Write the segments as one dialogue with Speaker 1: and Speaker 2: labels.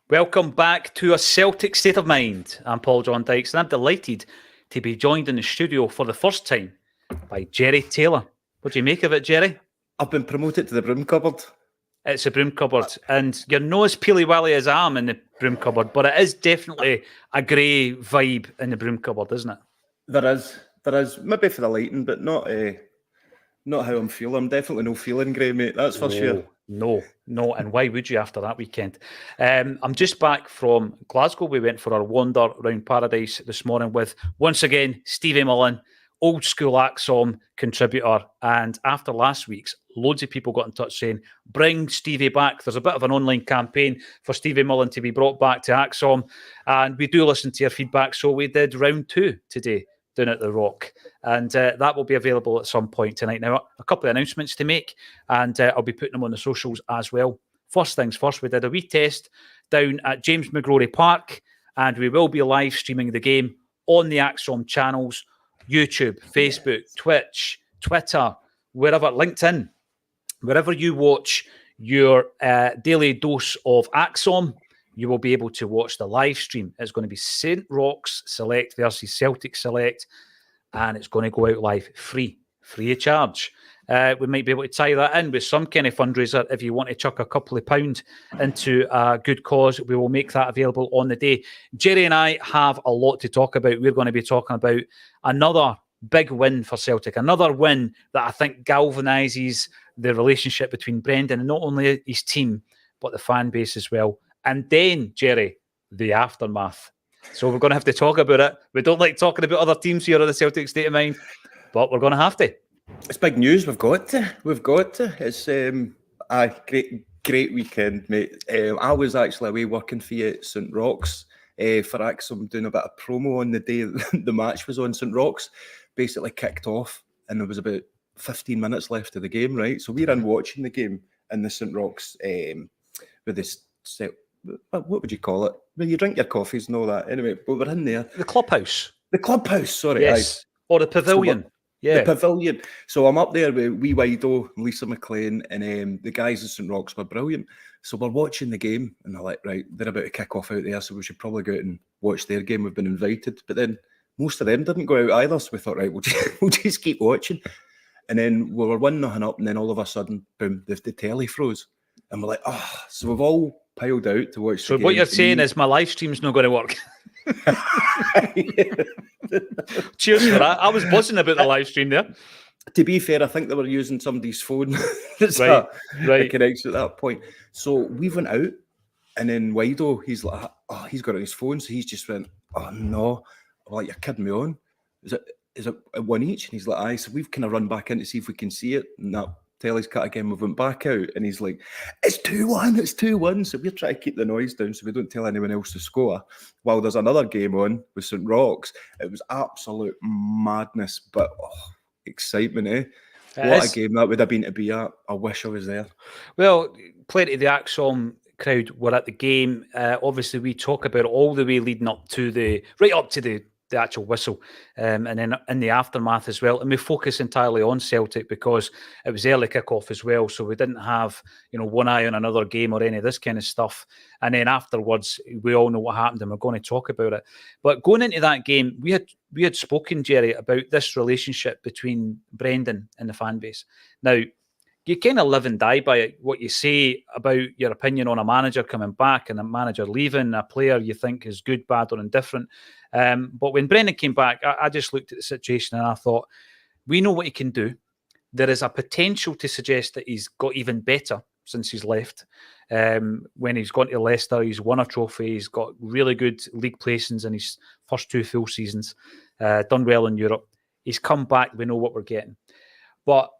Speaker 1: Welcome back to A Celtic State of Mind. I'm Paul John Dykes, and I'm delighted to be joined in the studio for the first time by Jerry Taylor. What do you make of it, Jerry?
Speaker 2: I've been promoted to the broom cupboard.
Speaker 1: It's a broom cupboard, and you're not as peely-willy as I am in the broom cupboard, but it is definitely a grey vibe in the broom cupboard, isn't it?
Speaker 2: There is. Maybe for the lighting, but not how I'm feeling. I'm definitely no feeling grey, mate. That's for sure.
Speaker 1: No, and why would you after that weekend? I'm just back from Glasgow. We went for our wander around Paradise this morning with, once again, Stevie Mullen, old school Acsom contributor. And after last week's, loads of people got in touch saying, bring Stevie back. There's a bit of an online campaign for Stevie Mullen to be brought back to Acsom. And we do listen to your feedback. So we did round 2 today down at the Rock, and that will be available at some point tonight. Now, a couple of announcements to make, and I'll be putting them on the socials as well. First things first, we did a wee test down at James McGrory Park, and we will be live streaming the game on the Acsom channels, YouTube, Facebook, Twitch, Twitter, wherever, LinkedIn, wherever you watch your daily dose of Acsom, you will be able to watch the live stream. It's going to be St. Roch's Select versus Celtic Select, and it's going to go out live free of charge. We might be able to tie that in with some kind of fundraiser. If you want to chuck a couple of pounds into a good cause, we will make that available on the day. Jerry and I have a lot to talk about. We're going to be talking about another big win for Celtic, another win that I think galvanises the relationship between Brendan and not only his team, but the fan base as well. And then, Jerry, the aftermath. So we're going to have to talk about it. We don't like talking about other teams here at the Celtic State of Mind, but we're going to have to.
Speaker 2: It's big news. We've got to. It's a great weekend, mate. I was actually away working for you at St. Roch's for Acsom, doing a bit of promo on the day the match was on. St. Roch's basically kicked off, and there was about 15 minutes left of the game, right? So we're in watching the game in the St. Roch's with this. What would you call it? When you drink your coffees and all that. Anyway, but we're in there.
Speaker 1: The clubhouse.
Speaker 2: Sorry.
Speaker 1: Yes. Or the pavilion.
Speaker 2: The pavilion. So I'm up there with wee Wido, Lisa McLean, and the guys in St. Roch's were brilliant. So we're watching the game, and they're like, right, they're about to kick off out there, so we should probably go out and watch their game. We've been invited. But then most of them didn't go out either, so we thought, right, we'll just keep watching. And then we were 1-0 up, and then all of a sudden, boom, the telly froze. And we're like, so we've all piled out to watch the game.
Speaker 1: So what you're saying is my live stream's not going to work. Cheers for that. I was buzzing about the live stream there.
Speaker 2: To be fair, I think they were using somebody's phone.
Speaker 1: Right.
Speaker 2: Connection at that point. So we went out, and then Wido, he's like, he's got it on his phone, so he's just went, oh no. I'm like, you're kidding me on? Is it one each? And he's like, aye. So we've kind of run back in to see if we can see it, and that telly's cut again. We went back out, and he's like, it's 2-1. So we're trying to keep the noise down so we don't tell anyone else to score. While there's another game on with St. Roch's. It was absolute madness, but excitement, eh? What a game that would have been to be at. I wish I was there.
Speaker 1: Well, plenty of the Acsom crowd were at the game. Obviously, we talk about it all the way leading up to the actual whistle, and then in the aftermath as well. And we focus entirely on Celtic because it was early kickoff as well, so we didn't have one eye on another game or any of this kind of stuff. And then afterwards, we all know what happened, and we're going to talk about it. But going into that game, we had spoken, Jerry, about this relationship between Brendan and the fan base. Now, you kind of live and die by it, what you say about your opinion on a manager coming back and a manager leaving, a player you think is good, bad or indifferent. But when Brendan came back, I just looked at the situation and I thought, we know what he can do. There is a potential to suggest that he's got even better since he's left. When he's gone to Leicester, he's won a trophy. He's got really good league placings in his first 2 full seasons, done well in Europe. He's come back. We know what we're getting. But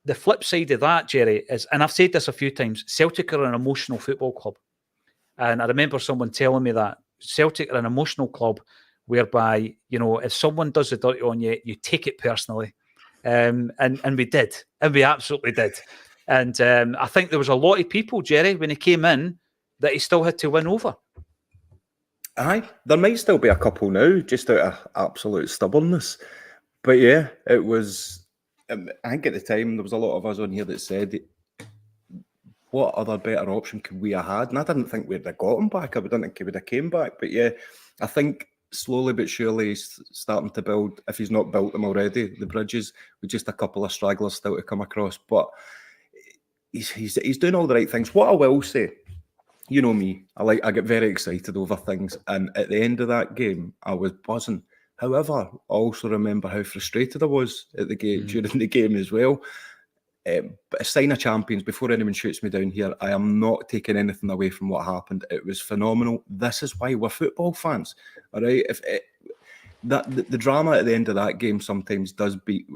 Speaker 1: the flip side of that, Jerry, is, and I've said this a few times, Celtic are an emotional football club. And I remember someone telling me that Celtic are an emotional club whereby, if someone does the dirty on you, you take it personally. And we did. And we absolutely did. And I think there was a lot of people, Jerry, when he came in, that he still had to win over.
Speaker 2: Aye, there might still be a couple now, just out of absolute stubbornness. But yeah, it was... I think at the time there was a lot of us on here that said what other better option could we have had? And I didn't think we'd have got him back. I didn't think he would have came back. But yeah, I think slowly but surely he's starting to build, if he's not built them already, the bridges, with just a couple of stragglers still to come across. But he's doing all the right things. What I will say, you know me, I get very excited over things. And at the end of that game, I was buzzing. However, I also remember how frustrated I was at the game during the game as well. But a sign of champions, before anyone shoots me down here, I am not taking anything away from what happened. It was phenomenal. This is why we're football fans, all right? The drama at the end of that game sometimes does beat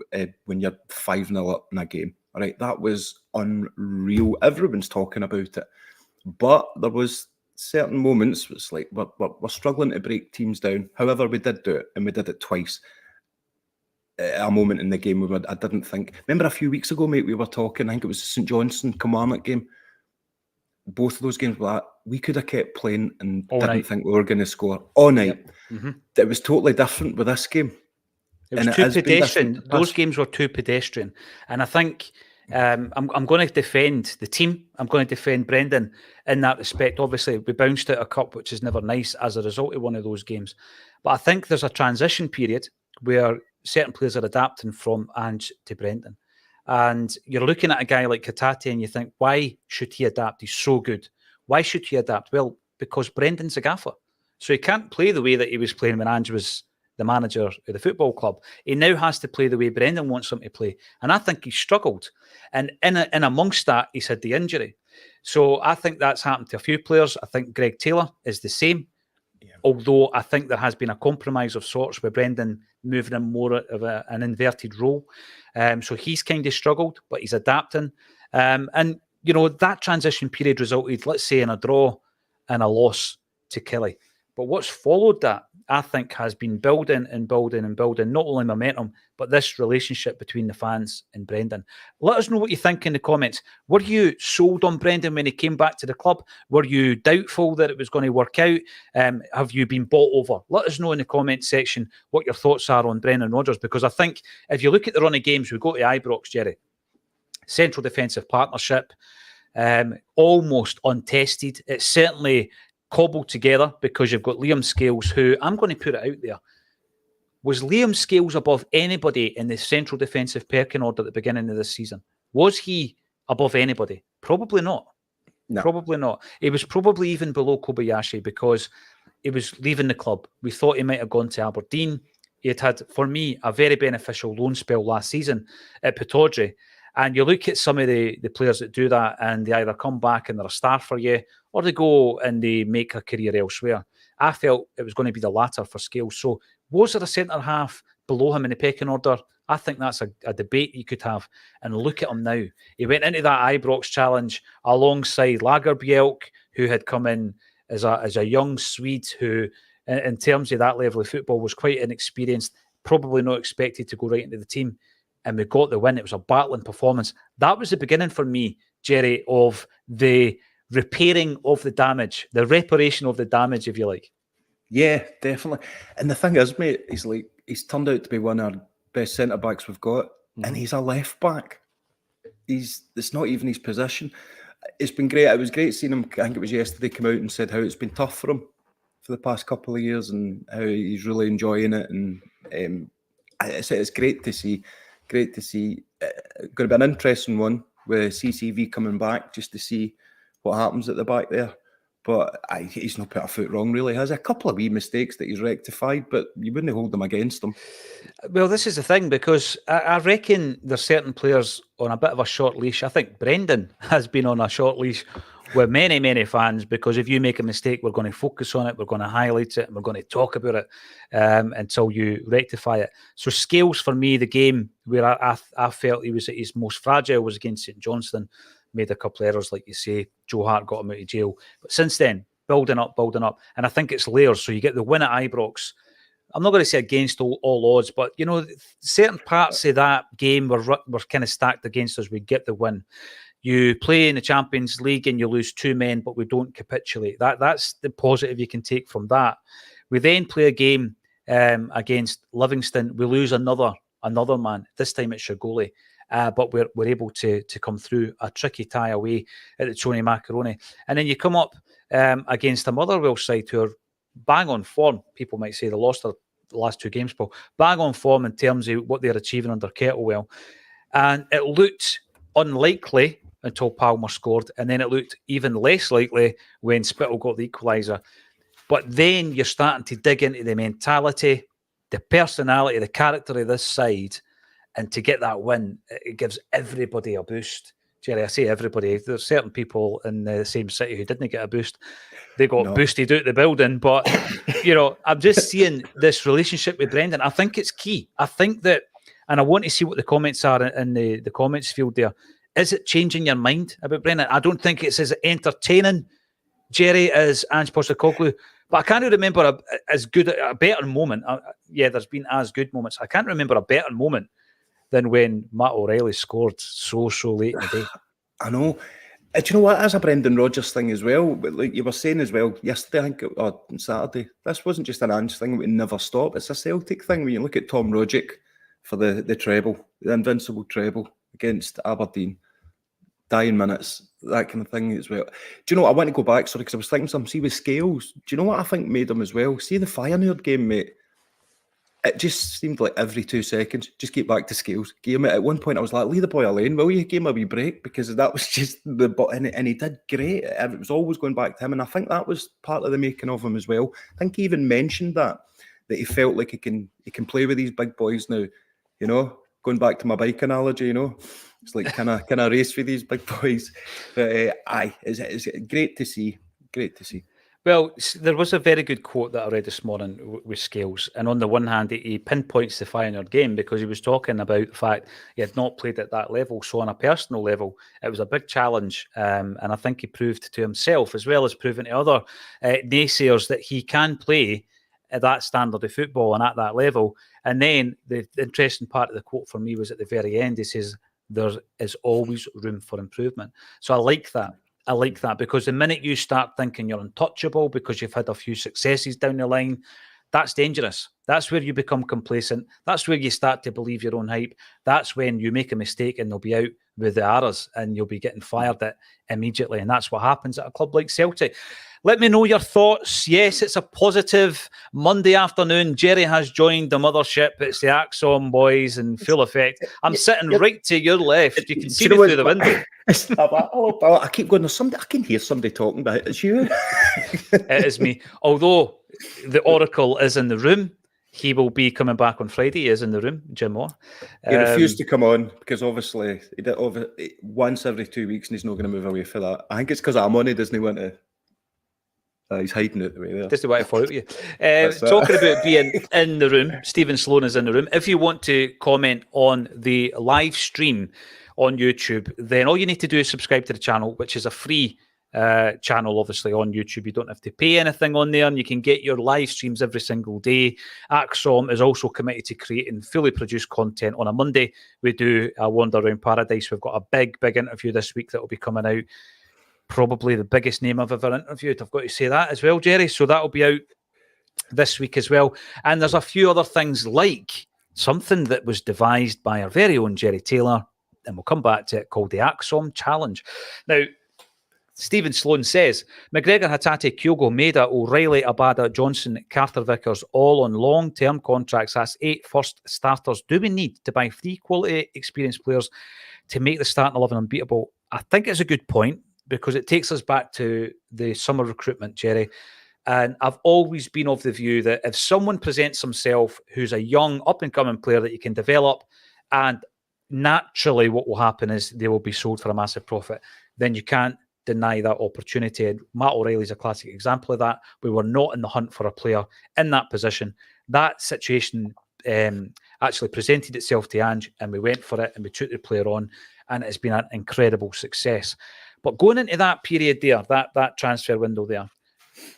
Speaker 2: when you're 5-0 up in a game, all right? That was unreal. Everyone's talking about it. But there was certain moments, it's like we're struggling to break teams down. However, we did do it, and we did it twice. A moment in the game where I didn't think. Remember a few weeks ago, mate, we were talking, I think it was the St Johnstone Kilmarnock game. Both of those games were like, we could have kept playing and didn't think we were going to score all night. Yep. It was totally different with this game.
Speaker 1: It was too pedestrian. Those games were too pedestrian. And I think I'm going to defend the team. I'm going to defend Brendan in that respect. Obviously, we bounced out a cup, which is never nice as a result of one of those games. But I think there's a transition period where certain players are adapting from Ange to Brendan. And you're looking at a guy like Hatate and you think, why should he adapt? He's so good. Why should he adapt? Well, because Brendan's a gaffer. So he can't play the way that he was playing when Ange was the manager of the football club. He now has to play the way Brendan wants him to play. And I think he's struggled. And in amongst that, he's had the injury. So I think that's happened to a few players. I think Greg Taylor is the same. Although I think there has been a compromise of sorts with Brendan moving in more of an inverted role. So he's kind of struggled, but he's adapting. And, you know, that transition period resulted, let's say, in a draw and a loss to Kelly. But what's followed that, I think, has been building and building and building, not only momentum, but this relationship between the fans and Brendan. Let us know what you think in the comments. Were you sold on Brendan when he came back to the club? Were you doubtful that it was going to work out? Have you been bought over? Let us know in the comments section what your thoughts are on Brendan Rodgers, because I think if you look at the run of games, we go to Ibrox, Jerry, central defensive partnership, almost untested. It's certainly cobbled together because you've got Liam Scales, who, I'm going to put it out there, was Liam Scales above anybody in the central defensive pecking order at the beginning of this season? Was he above anybody? Probably not. No. Probably not. He was probably even below Kobayashi because he was leaving the club. We thought he might have gone to Aberdeen. He had, for me, a very beneficial loan spell last season at Pittodrie. And you look at some of the players that do that and they either come back and they're a star for you or they go and they make a career elsewhere. I felt it was going to be the latter for Scales. So was there a centre-half below him in the pecking order? I think that's a debate you could have. And look at him now. He went into that Ibrox challenge alongside Lagerbjälk, who had come in as a young Swede who, in terms of that level of football, was quite inexperienced, probably not expected to go right into the team. And we got the win. It was a battling performance. That was the beginning for me, Jerry, of the repairing of the damage, the reparation of the damage, if you like.
Speaker 2: Yeah, definitely. And the thing is, mate, he's turned out to be one of our best centre-backs we've got, and he's a left-back. It's not even his position. It's been great. It was great seeing him, I think it was yesterday, come out and said how it's been tough for him for the past couple of years and how he's really enjoying it. And it's great to see. Great to see. Going to be an interesting one with CCV coming back just to see what happens at the back there. But he's not put a foot wrong, really. He has a couple of wee mistakes that he's rectified, but you wouldn't hold them against him.
Speaker 1: Well, this is the thing, because I reckon there's certain players on a bit of a short leash. I think Brendan has been on a short leash with many, many fans, because if you make a mistake, we're going to focus on it, we're going to highlight it, and we're going to talk about it until you rectify it. So Scales, for me, the game where I felt he was at his most fragile was against St Johnstone. Made a couple of errors, like you say. Joe Hart got him out of jail. But since then, building up. And I think it's layers. So you get the win at Ibrox. I'm not going to say against all odds, but, you know, certain parts of that game were kind of stacked against us. We get the win. You play in the Champions League and you lose 2 men, but we don't capitulate. That's the positive you can take from that. We then play a game against Livingston. We lose another man. This time it's Shagoli. but we're able to come through a tricky tie away at the Tony Macaroni. And then you come up against a Motherwell side who are bang on form. People might say they lost their last 2 games, but bang on form in terms of what they're achieving under Kettlewell. And it looked unlikely until Palmer scored, and then it looked even less likely when Spittle got the equaliser. But then you're starting to dig into the mentality, the personality, the character of this side, and to get that win, it gives everybody a boost. Jerry, I say everybody. There's certain people in the same city who didn't get a boost. They got boosted out the building. But, I'm just seeing this relationship with Brendan. I think it's key. I think that, and I want to see what the comments are in the comments field there. Is it changing your mind about Brendan? I don't think it's as entertaining, Jerry, as Ange Postecoglou. But I can't remember a better moment. There's been as good moments. I can't remember a better moment than when Matt O'Reilly scored so late in the day.
Speaker 2: I know. Do you know what? That's a Brendan Rodgers thing as well. But like you were saying as well yesterday, I think, or on Saturday, this wasn't just an Ange thing. We never stop. It's a Celtic thing. When you look at Tom Rogic for the treble, the invincible treble against Aberdeen, dying minutes, that kind of thing as well. Do you know what? I want to go back, sorry, because I was thinking something. See, with Scales, do you know what I think made him as well? See the Feyenoord game, mate? It just seemed like every 2 seconds, just get back to Scales. At one point, I was like, leave the boy alone, will you? Give him a wee break, because that was just and he did great. It was always going back to him, and I think that was part of the making of him as well. I think he even mentioned that he felt like he can play with these big boys now, going back to my bike analogy, it's like, can I race with these big boys? But it's great to see. Great to see.
Speaker 1: Well, there was a very good quote that I read this morning with Scales. And on the one hand, he pinpoints the Feyenoord game because he was talking about the fact he had not played at that level. So on a personal level, it was a big challenge. And I think he proved to himself, as well as proving to other naysayers, that he can play at that standard of football and at that level. And then the interesting part of the quote for me was at the very end. He says, there is always room for improvement. So I like that. Because the minute you start thinking you're untouchable because you've had a few successes down the line, that's dangerous. That's where you become complacent. That's where you start to believe your own hype. That's when you make a mistake and they'll be out with the arrows and you'll be getting fired at immediately. And that's what happens at a club like Celtic. Let me know your thoughts. Yes, it's a positive Monday afternoon. Jerry has joined the mothership. It's the Acsom boys in full effect. I'm sitting right to your left. You can see me through the window.
Speaker 2: I keep going, there's somebody, I can hear somebody talking, but it's you.
Speaker 1: It is me. Although the Oracle is in the room, he will be coming back on Friday. He is in the room, Jim Moore.
Speaker 2: He refused to come on because obviously he did once every 2 weeks and he's not going to move away for that. I think it's because I'm on, he doesn't want to. He's hiding it the way there.
Speaker 1: Just the way I follow you. Talking about being in the room, Stephen Sloan is in the room. If you want to comment on the live stream on YouTube, then all you need to do is subscribe to the channel, which is a free channel, obviously, on YouTube. You don't have to pay anything on there, and you can get your live streams every single day. Acsom is also committed to creating fully produced content. On a Monday, we do a Wander Around Paradise. We've got a big interview this week that will be coming out. Probably the biggest name I've ever interviewed. I've got to say that as well, Jerry. So that'll be out this week as well. And there's a few other things, like something that was devised by our very own Jerry Taylor, and we'll come back to it, called the Acsom Challenge. Now, Stephen Sloan says, McGregor, Hatate, Kyogo, Maeda, O'Reilly, Abada, Johnson, Carter Vickers, all on long-term contracts. That's 8 first starters. Do we need to buy 3 quality experienced players to make the starting 11 unbeatable? I think it's a good point, because it takes us back to the summer recruitment, Jerry. And I've always been of the view that if someone presents himself who's a young, up-and-coming player that you can develop, and naturally what will happen is they will be sold for a massive profit, then you can't deny that opportunity. And Matt O'Reilly's a classic example of that. We were not in the hunt for a player in that position. That situation actually presented itself to Ange, and we went for it, and we took the player on, and it's been an incredible success. But going into that period there, that transfer window there,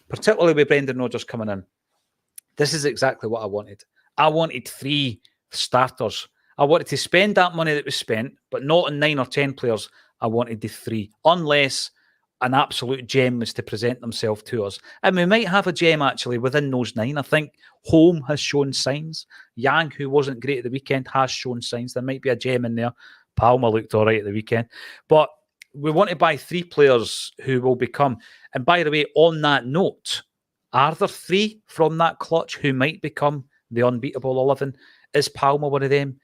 Speaker 1: particularly with Brendan Rodgers coming in, this is exactly what I wanted. I wanted 3 starters. I wanted to spend that money that was spent, but not on 9 or 10 players. I wanted the 3, unless an absolute gem was to present themselves to us. And we might have a gem, actually, within those 9. I think Holm has shown signs. Yang, who wasn't great at the weekend, has shown signs. There might be a gem in there. Palmer looked all right at the weekend. But we want to buy 3 players who will become, and by the way, on that note, are there 3 from that clutch who might become the unbeatable 11? Is Palmer one of them?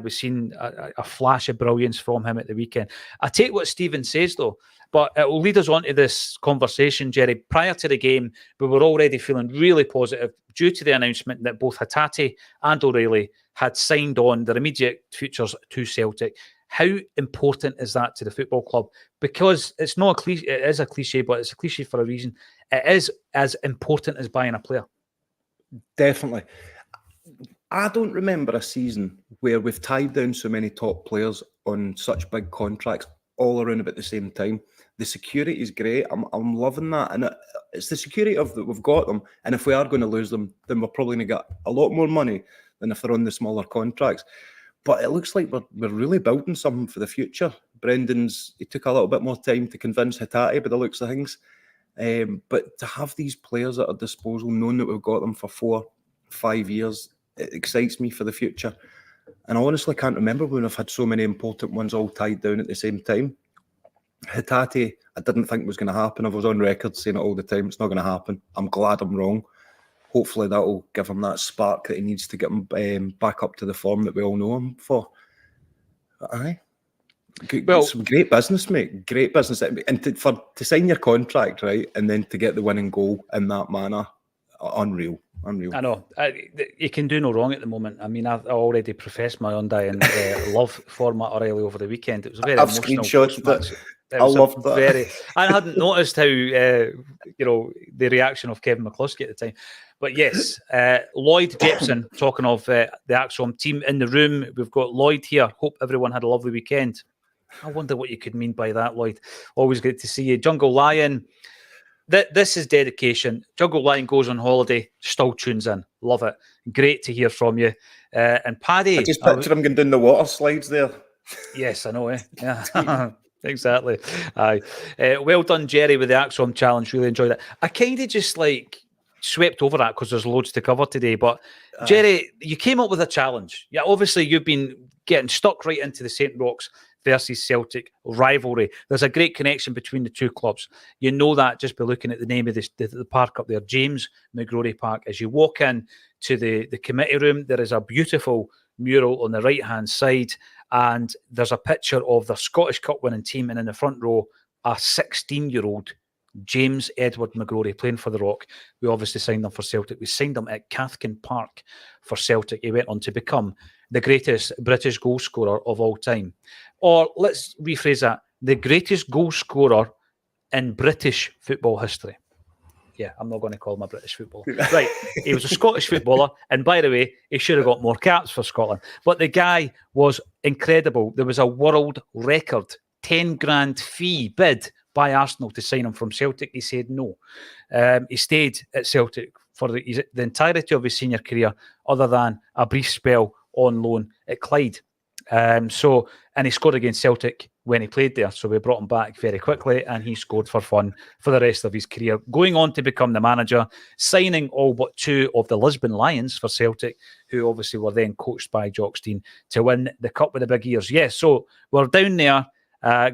Speaker 1: We've seen a flash of brilliance from him at the weekend. I take what Stephen says, though, but it will lead us on to this conversation, Jerry. Prior to the game, we were already feeling really positive due to the announcement that both Hatate and O'Reilly had signed on their immediate futures to Celtic. How important is that to the football club? Because it's not a cliche, it is a cliche, but it's a cliche for a reason. It is as important as buying a player.
Speaker 2: Definitely. I don't remember a season where we've tied down so many top players on such big contracts all around about the same time. The security is great. I'm loving that. And it's the security of that we've got them. And if we are going to lose them, then we're probably going to get a lot more money than if they're on the smaller contracts. But it looks like we're really building something for the future. He took a little bit more time to convince Hatate by the looks of things. But to have these players at our disposal, knowing that we've got them for 4-5 years, it excites me for the future. And I honestly can't remember when I've had so many important ones all tied down at the same time. Hatate, I didn't think was going to happen. I was on record saying it all the time. It's not going to happen. I'm glad I'm wrong. Hopefully that will give him that spark that he needs to get him back up to the form that we all know him for. Aye. Well, some great business, mate. Great business. And to sign your contract, right, and then to get the winning goal in that manner, unreal. I
Speaker 1: know. You can do no wrong at the moment. I mean, I already professed my undying love for Matt O'Reilly over the weekend. It was a very emotional
Speaker 2: screenshot I loved that.
Speaker 1: I hadn't noticed how, the reaction of Kevin McCluskey at the time. But yes, Lloyd Jepson, talking of the Acsom team in the room. We've got Lloyd here. Hope everyone had a lovely weekend. I wonder what you could mean by that, Lloyd. Always good to see you. Jungle Lion. This is dedication. Jungle Lion goes on holiday, still tunes in. Love it. Great to hear from you. And Paddy.
Speaker 2: I just picture him going down the water slides there.
Speaker 1: Yes, I know, eh? Yeah. Exactly. Aye. Well done, Jerry, with the Acsom challenge. Really enjoyed it. I kind of just swept over that because there's loads to cover today. But Jerry, you came up with a challenge. Yeah, obviously you've been getting stuck right into the St. Roch's versus Celtic rivalry. There's a great connection between the two clubs. You know that just by looking at the name of the park up there, James McGrory Park. As you walk in to the committee room, there is a beautiful mural on the right-hand side, and there's a picture of the Scottish Cup winning team, and in the front row, a 16-year-old James Edward McGrory playing for the Rock. We obviously signed him for Celtic. We signed him at Cathkin Park for Celtic. He went on to become the greatest British goal scorer of all time. Or let's rephrase that, the greatest goal scorer in British football history. Yeah, I'm not going to call him a British footballer. Right, he was a Scottish footballer, and by the way, he should have got more caps for Scotland. But the guy was incredible. There was a world record 10 grand fee bid by Arsenal to sign him from Celtic. He said no. He stayed at Celtic for the entirety of his senior career, other than a brief spell on loan at Clyde. And he scored against Celtic when he played there. So we brought him back very quickly, and he scored for fun for the rest of his career, going on to become the manager, signing all but 2 of the Lisbon Lions for Celtic, who obviously were then coached by Jock Stein to win the cup with the big ears. Yes, so we're down there.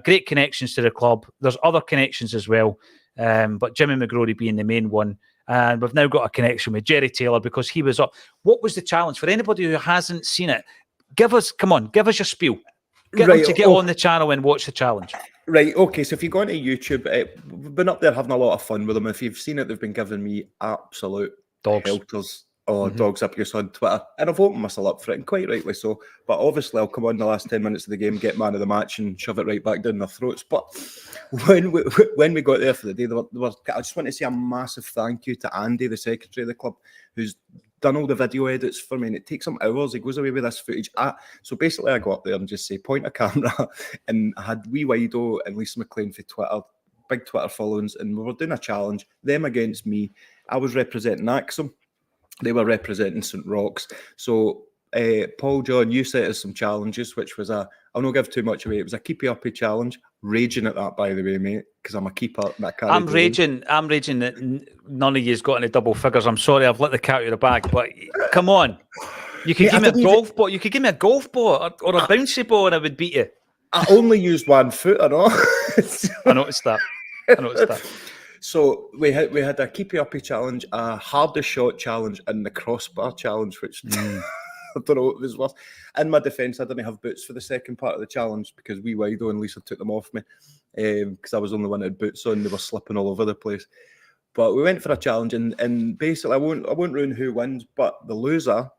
Speaker 1: Great connections to the club. There's other connections as well, but Jimmy McGrory being the main one. And we've now got a connection with Jerry Taylor because he was up. What was the challenge? For anybody who hasn't seen it, give us your spiel. Get them to get on the channel and watch the challenge.
Speaker 2: Right, okay, so if you go onto YouTube, we've been up there having a lot of fun with them. If you've seen it, they've been giving me absolute helters. Dogs abuse on Twitter. And I've opened myself up for it, and quite rightly so. But obviously, I'll come on the last 10 minutes of the game, get man of the match, and shove it right back down their throats. But when we got there for the day, I just want to say a massive thank you to Andy, the secretary of the club, who's done all the video edits for me, and it takes him hours. He goes away with this footage. So basically, I go up there and just say, point a camera, and I had wee Wido and Lisa McLean for Twitter, big Twitter followings, and we were doing a challenge, them against me. I was representing Acsom. They were representing St. Roch's. So, Paul John, you set us some challenges, which was I'll not give too much away. It was a keepy-uppy challenge. Raging at that, by the way, mate, because I'm a keeper. I'm
Speaker 1: raging that none of you's got any double figures. I'm sorry, I've let the cat out of the bag, but come on. You could give me a golf ball. You could give me a golf ball or a bouncy ball, and I would beat you.
Speaker 2: I only used 1 foot, I know.
Speaker 1: I noticed that.
Speaker 2: So we had a keepy uppy challenge, a hardest shot challenge, and the crossbar challenge, which I don't know what was worse. In my defence, I didn't have boots for the second part of the challenge because wee Wido and Lisa took them off me because I was the only one that had boots on. They were slipping all over the place. But we went for a challenge, and basically, I won't ruin who wins, but the loser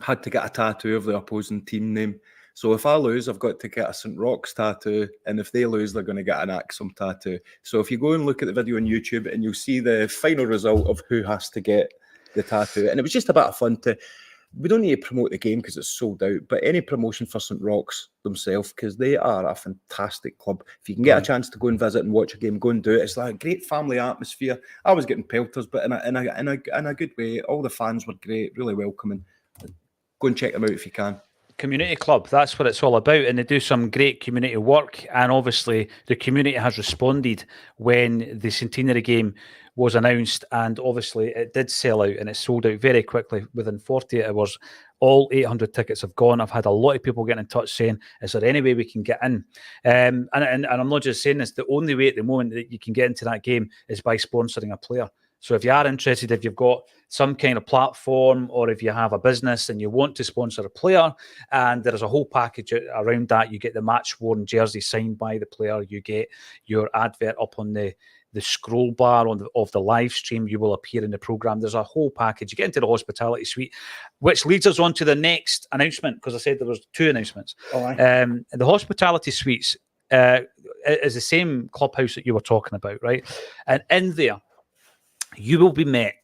Speaker 2: had to get a tattoo of the opposing team name. So if I lose, I've got to get a St. Roch's tattoo, and if they lose, they're going to get an Acsom tattoo. So if you go and look at the video on YouTube, and you'll see the final result of who has to get the tattoo. And it was just a bit of fun we don't need to promote the game because it's sold out, but any promotion for St. Roch's themselves, because they are a fantastic club. If you can get a chance to go and visit and watch a game, go and do it. It's like a great family atmosphere. I was getting pelters, but in a good way. All the fans were great, really welcoming. Go and check them out if you can.
Speaker 1: Community club, that's what it's all about, and they do some great community work, and obviously the community has responded when the centenary game was announced, and obviously it did sell out and it sold out very quickly. Within 48 hours, all 800 tickets have gone. I've had a lot of people getting in touch saying, is there any way we can get in? And I'm not just saying this, the only way at the moment that you can get into that game is by sponsoring a player. So if you are interested, if you've got some kind of platform, or if you have a business and you want to sponsor a player, and there is a whole package around that, you get the match-worn jersey signed by the player, you get your advert up on the scroll bar of the live stream, you will appear in the programme. There's a whole package. You get into the hospitality suite, which leads us on to the next announcement, because I said there was 2 announcements. The hospitality suites is the same clubhouse that you were talking about, right? And in there, you will be met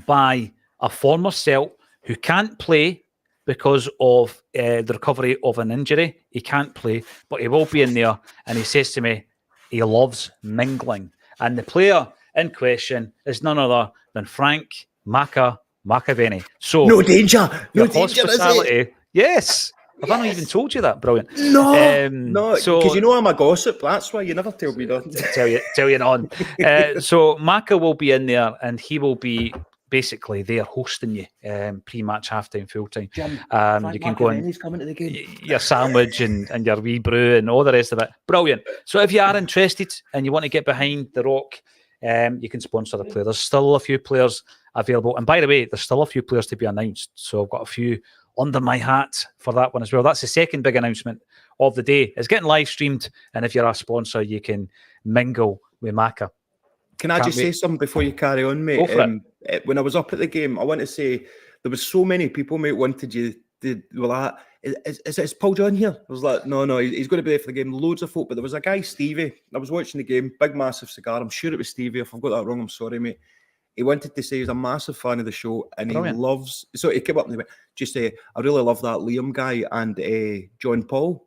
Speaker 1: by a former Celt who can't play because of the recovery of an injury. He can't play, but he will be in there, and he says to me, he loves mingling. And the player in question is none other than Frank McAvenny. So
Speaker 2: no danger,
Speaker 1: hospitality. Yes. Have I not even told you that? Brilliant.
Speaker 2: No, because you know I'm a gossip. That's why you never tell me that.
Speaker 1: tell you none. So Maka will be in there, and he will be basically there hosting you pre-match, half-time, full-time. You can go and
Speaker 2: coming to the game.
Speaker 1: Your sandwich and your wee brew and all the rest of it. Brilliant. So if you are interested and you want to get behind the Rock, you can sponsor the player. There's still a few players available. And by the way, there's still a few players to be announced. So I've got a few under my hat for that one as well. That's the second big announcement of the day. It's getting live streamed, and if you're a sponsor, you can mingle with Maka.
Speaker 2: Can I just say something before you carry on, mate?
Speaker 1: Go for
Speaker 2: it. When I was up at the game, I want to say there was so many people, mate, wanted you to, well, is Paul John here? I was like, no, he's going to be there for the game. Loads of folk, but there was a guy, Stevie. I was watching the game, big, massive cigar. I'm sure it was Stevie. If I've got that wrong, I'm sorry, mate. He wanted to say he's a massive fan of the show, and Brilliant. He loves. So he came up and he went, just say, I really love that Liam guy and John Paul.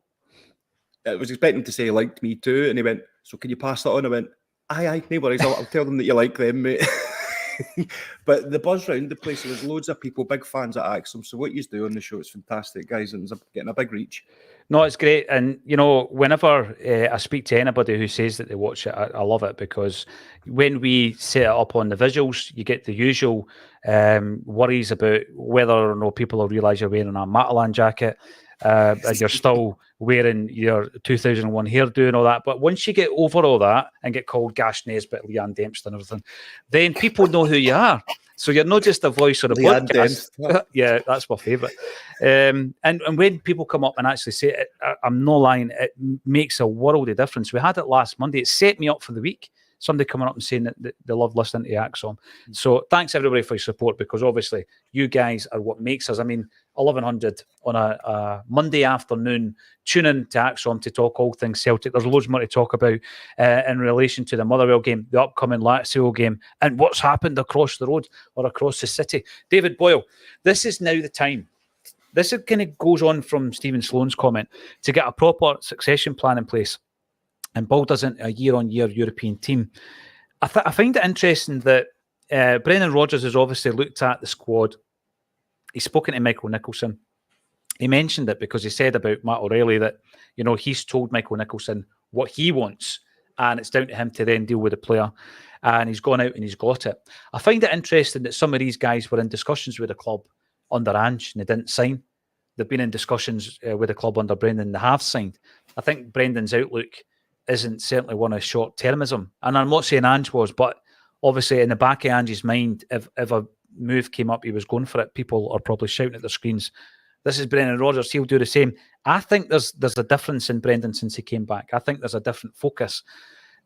Speaker 2: I was expecting to say he liked me too, and he went, so can you pass that on? I went, aye, no worries. I'll tell them that you like them, mate. But the buzz round the place, there was loads of people, big fans at Acsom. So what you do on the show is fantastic, guys, and it's getting a big reach.
Speaker 1: No, it's great. And, you know, whenever I speak to anybody who says that they watch it, I love it, because when we set it up on the visuals, you get the usual worries about whether or not people will realise you're wearing a Matalan jacket and you're still wearing your 2001 hairdo and all that. But once you get over all that and get called Gash Nesbitt, Leanne Dempster and everything, then people know who you are. So you're not just a voice or a podcast. Yeah, that's my favourite. And when people come up and actually say it, I'm not lying, it makes a world of difference. We had it last Monday. It set me up for the week. Somebody coming up and saying that they love listening to Acsom. So thanks everybody for your support, because obviously you guys are what makes us. I mean, 1100 on a Monday afternoon, tune in to Acsom to talk all things Celtic. There's loads more to talk about in relation to the Motherwell game, the upcoming Lazio game, and what's happened across the road or across the city. David Boyle, this is now the time. This kind of goes on from Stephen Sloan's comment to get a proper succession plan in place. And Ball doesn't a year-on-year European team. I find it interesting that Brendan Rodgers has obviously looked at the squad. He's spoken to Michael Nicholson. He mentioned it because he said about Matt O'Reilly that, you know, he's told Michael Nicholson what he wants, and it's down to him to then deal with the player. And he's gone out and he's got it. I find it interesting that some of these guys were in discussions with the club under Ange and they didn't sign. They've been in discussions with the club under Brendan. They have signed. I think Brendan's outlook isn't certainly one of short-termism. And I'm not saying Ange was, but obviously in the back of Ange's mind, if a move came up, he was going for it. People are probably shouting at their screens, this is Brendan Rodgers, he'll do the same. I think there's a difference in Brendan since he came back. I think there's a different focus.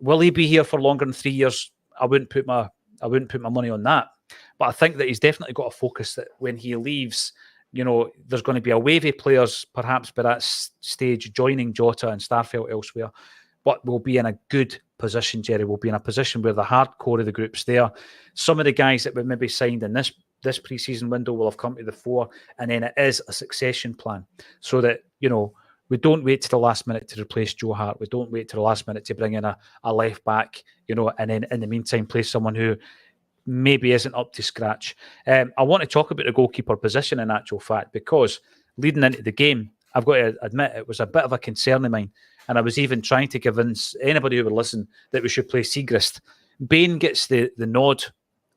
Speaker 1: Will he be here for longer than 3 years? I wouldn't put my money on that. But I think that he's definitely got a focus that when he leaves, there's going to be a wave of players, perhaps by that stage, joining Jota and Starfelt elsewhere. But we'll be in a good position, Jerry. We'll be in a position where the hardcore of the group's there. Some of the guys that we maybe signed in this pre-season window will have come to the fore, and then it is a succession plan so that, we don't wait to the last minute to replace Joe Hart. We don't wait to the last minute to bring in a left back, and then in the meantime play someone who maybe isn't up to scratch. I want to talk about the goalkeeper position in actual fact, because leading into the game, I've got to admit it was a bit of a concern of mine, and I was even trying to convince anybody who would listen that we should play Siegrist. Bain gets the nod.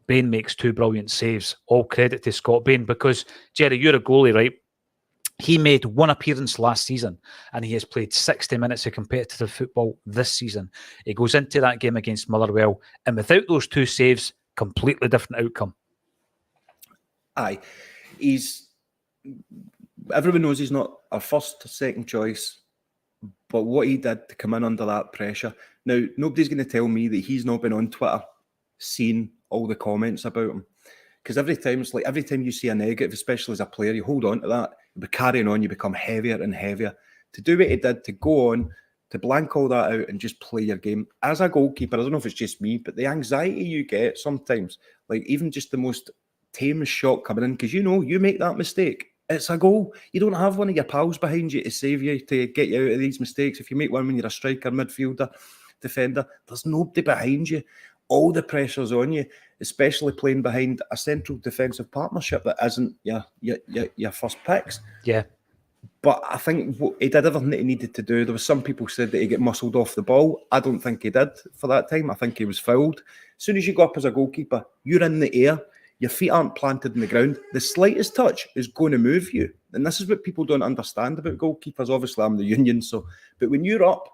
Speaker 1: Bain makes 2 brilliant saves. All credit to Scott Bain, because, Jerry, you're a goalie, right? He made 1 appearance last season and he has played 60 minutes of competitive football this season. He goes into that game against Motherwell, and without those 2 saves, completely different outcome.
Speaker 2: Aye. Everyone knows he's not our first or second choice, but what he did to come in under that pressure. Now, nobody's going to tell me that he's not been on Twitter seeing all the comments about him. Because every time you see a negative, especially as a player, you hold on to that. You'll be carrying on, you become heavier and heavier. To do what he did, to go on, to blank all that out and just play your game. As a goalkeeper, I don't know if it's just me, but the anxiety you get sometimes, like even just the most tame shot coming in, because you make that mistake, it's a goal. You don't have one of your pals behind you to save you, to get you out of these mistakes. If you make one when you're a striker, midfielder, defender, there's nobody behind you. All the pressure's on you, especially playing behind a central defensive partnership that isn't your first picks.
Speaker 1: Yeah.
Speaker 2: But I think he did everything that he needed to do. There was some people said that he got muscled off the ball. I don't think he did for that time. I think he was fouled. As soon as you go up as a goalkeeper, you're in the air. Your feet aren't planted in the ground. The slightest touch is going to move you. And this is what people don't understand about goalkeepers. Obviously, I'm the union, but when you're up,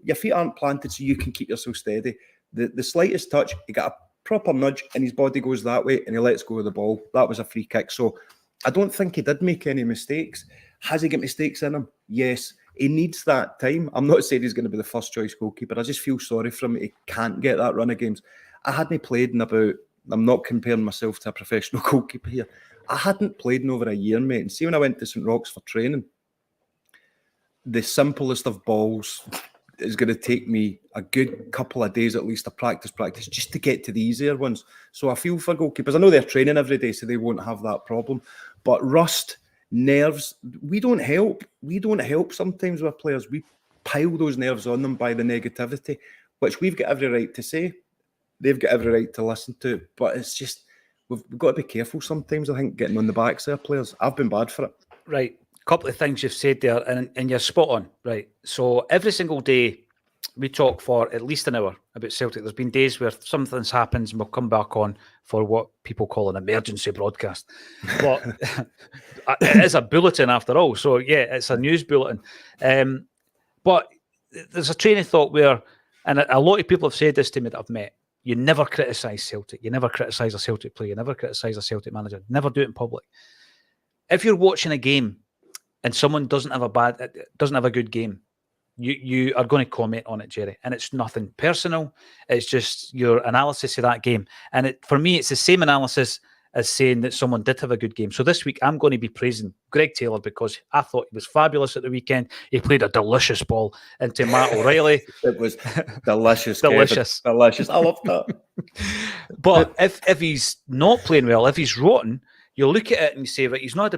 Speaker 2: your feet aren't planted so you can keep yourself steady. The slightest touch, he got a proper nudge and his body goes that way and he lets go of the ball. That was a free kick. So I don't think he did make any mistakes. Has he got mistakes in him? Yes. He needs that time. I'm not saying he's going to be the first choice goalkeeper. I just feel sorry for him. He can't get that run of games. I hadn't played in about, I'm not comparing myself to a professional goalkeeper here. I hadn't played in over a year, mate. And see, when I went to St. Roch's for training, the simplest of balls is going to take me a good couple of days at least of practice just to get to the easier ones. So I feel for goalkeepers. I know they're training every day, so they won't have that problem. But rust, nerves, we don't help. We don't help sometimes with players. We pile those nerves on them by the negativity, which we've got every right to say. They've got every right to listen to. But it's just, we've got to be careful sometimes, I think, getting on the backs there, players. I've been bad for it.
Speaker 1: Right. Couple of things you've said there, and you're spot on, right? So every single day we talk for at least an hour about Celtic. There's been days where something's happens and we'll come back on for what people call an emergency broadcast. But it is a bulletin after all. So yeah, it's a news bulletin. But there's a train of thought where, and a lot of people have said this to me that I've met, you never criticise Celtic. You never criticise a Celtic player. You never criticise a Celtic manager. Never do it in public. If you're watching a game and someone doesn't have a good game, you are going to comment on it, Jerry. And it's nothing personal. It's just your analysis of that game. And for me, it's the same analysis as saying that someone did have a good game. So this week, I'm going to be praising Greg Taylor because I thought he was fabulous at the weekend. He played a delicious ball into Matt O'Reilly.
Speaker 2: It was delicious.
Speaker 1: Delicious.
Speaker 2: Kevin. Delicious. I love that.
Speaker 1: But if he's not playing well, if he's rotten, you look at it and you say, right, he's not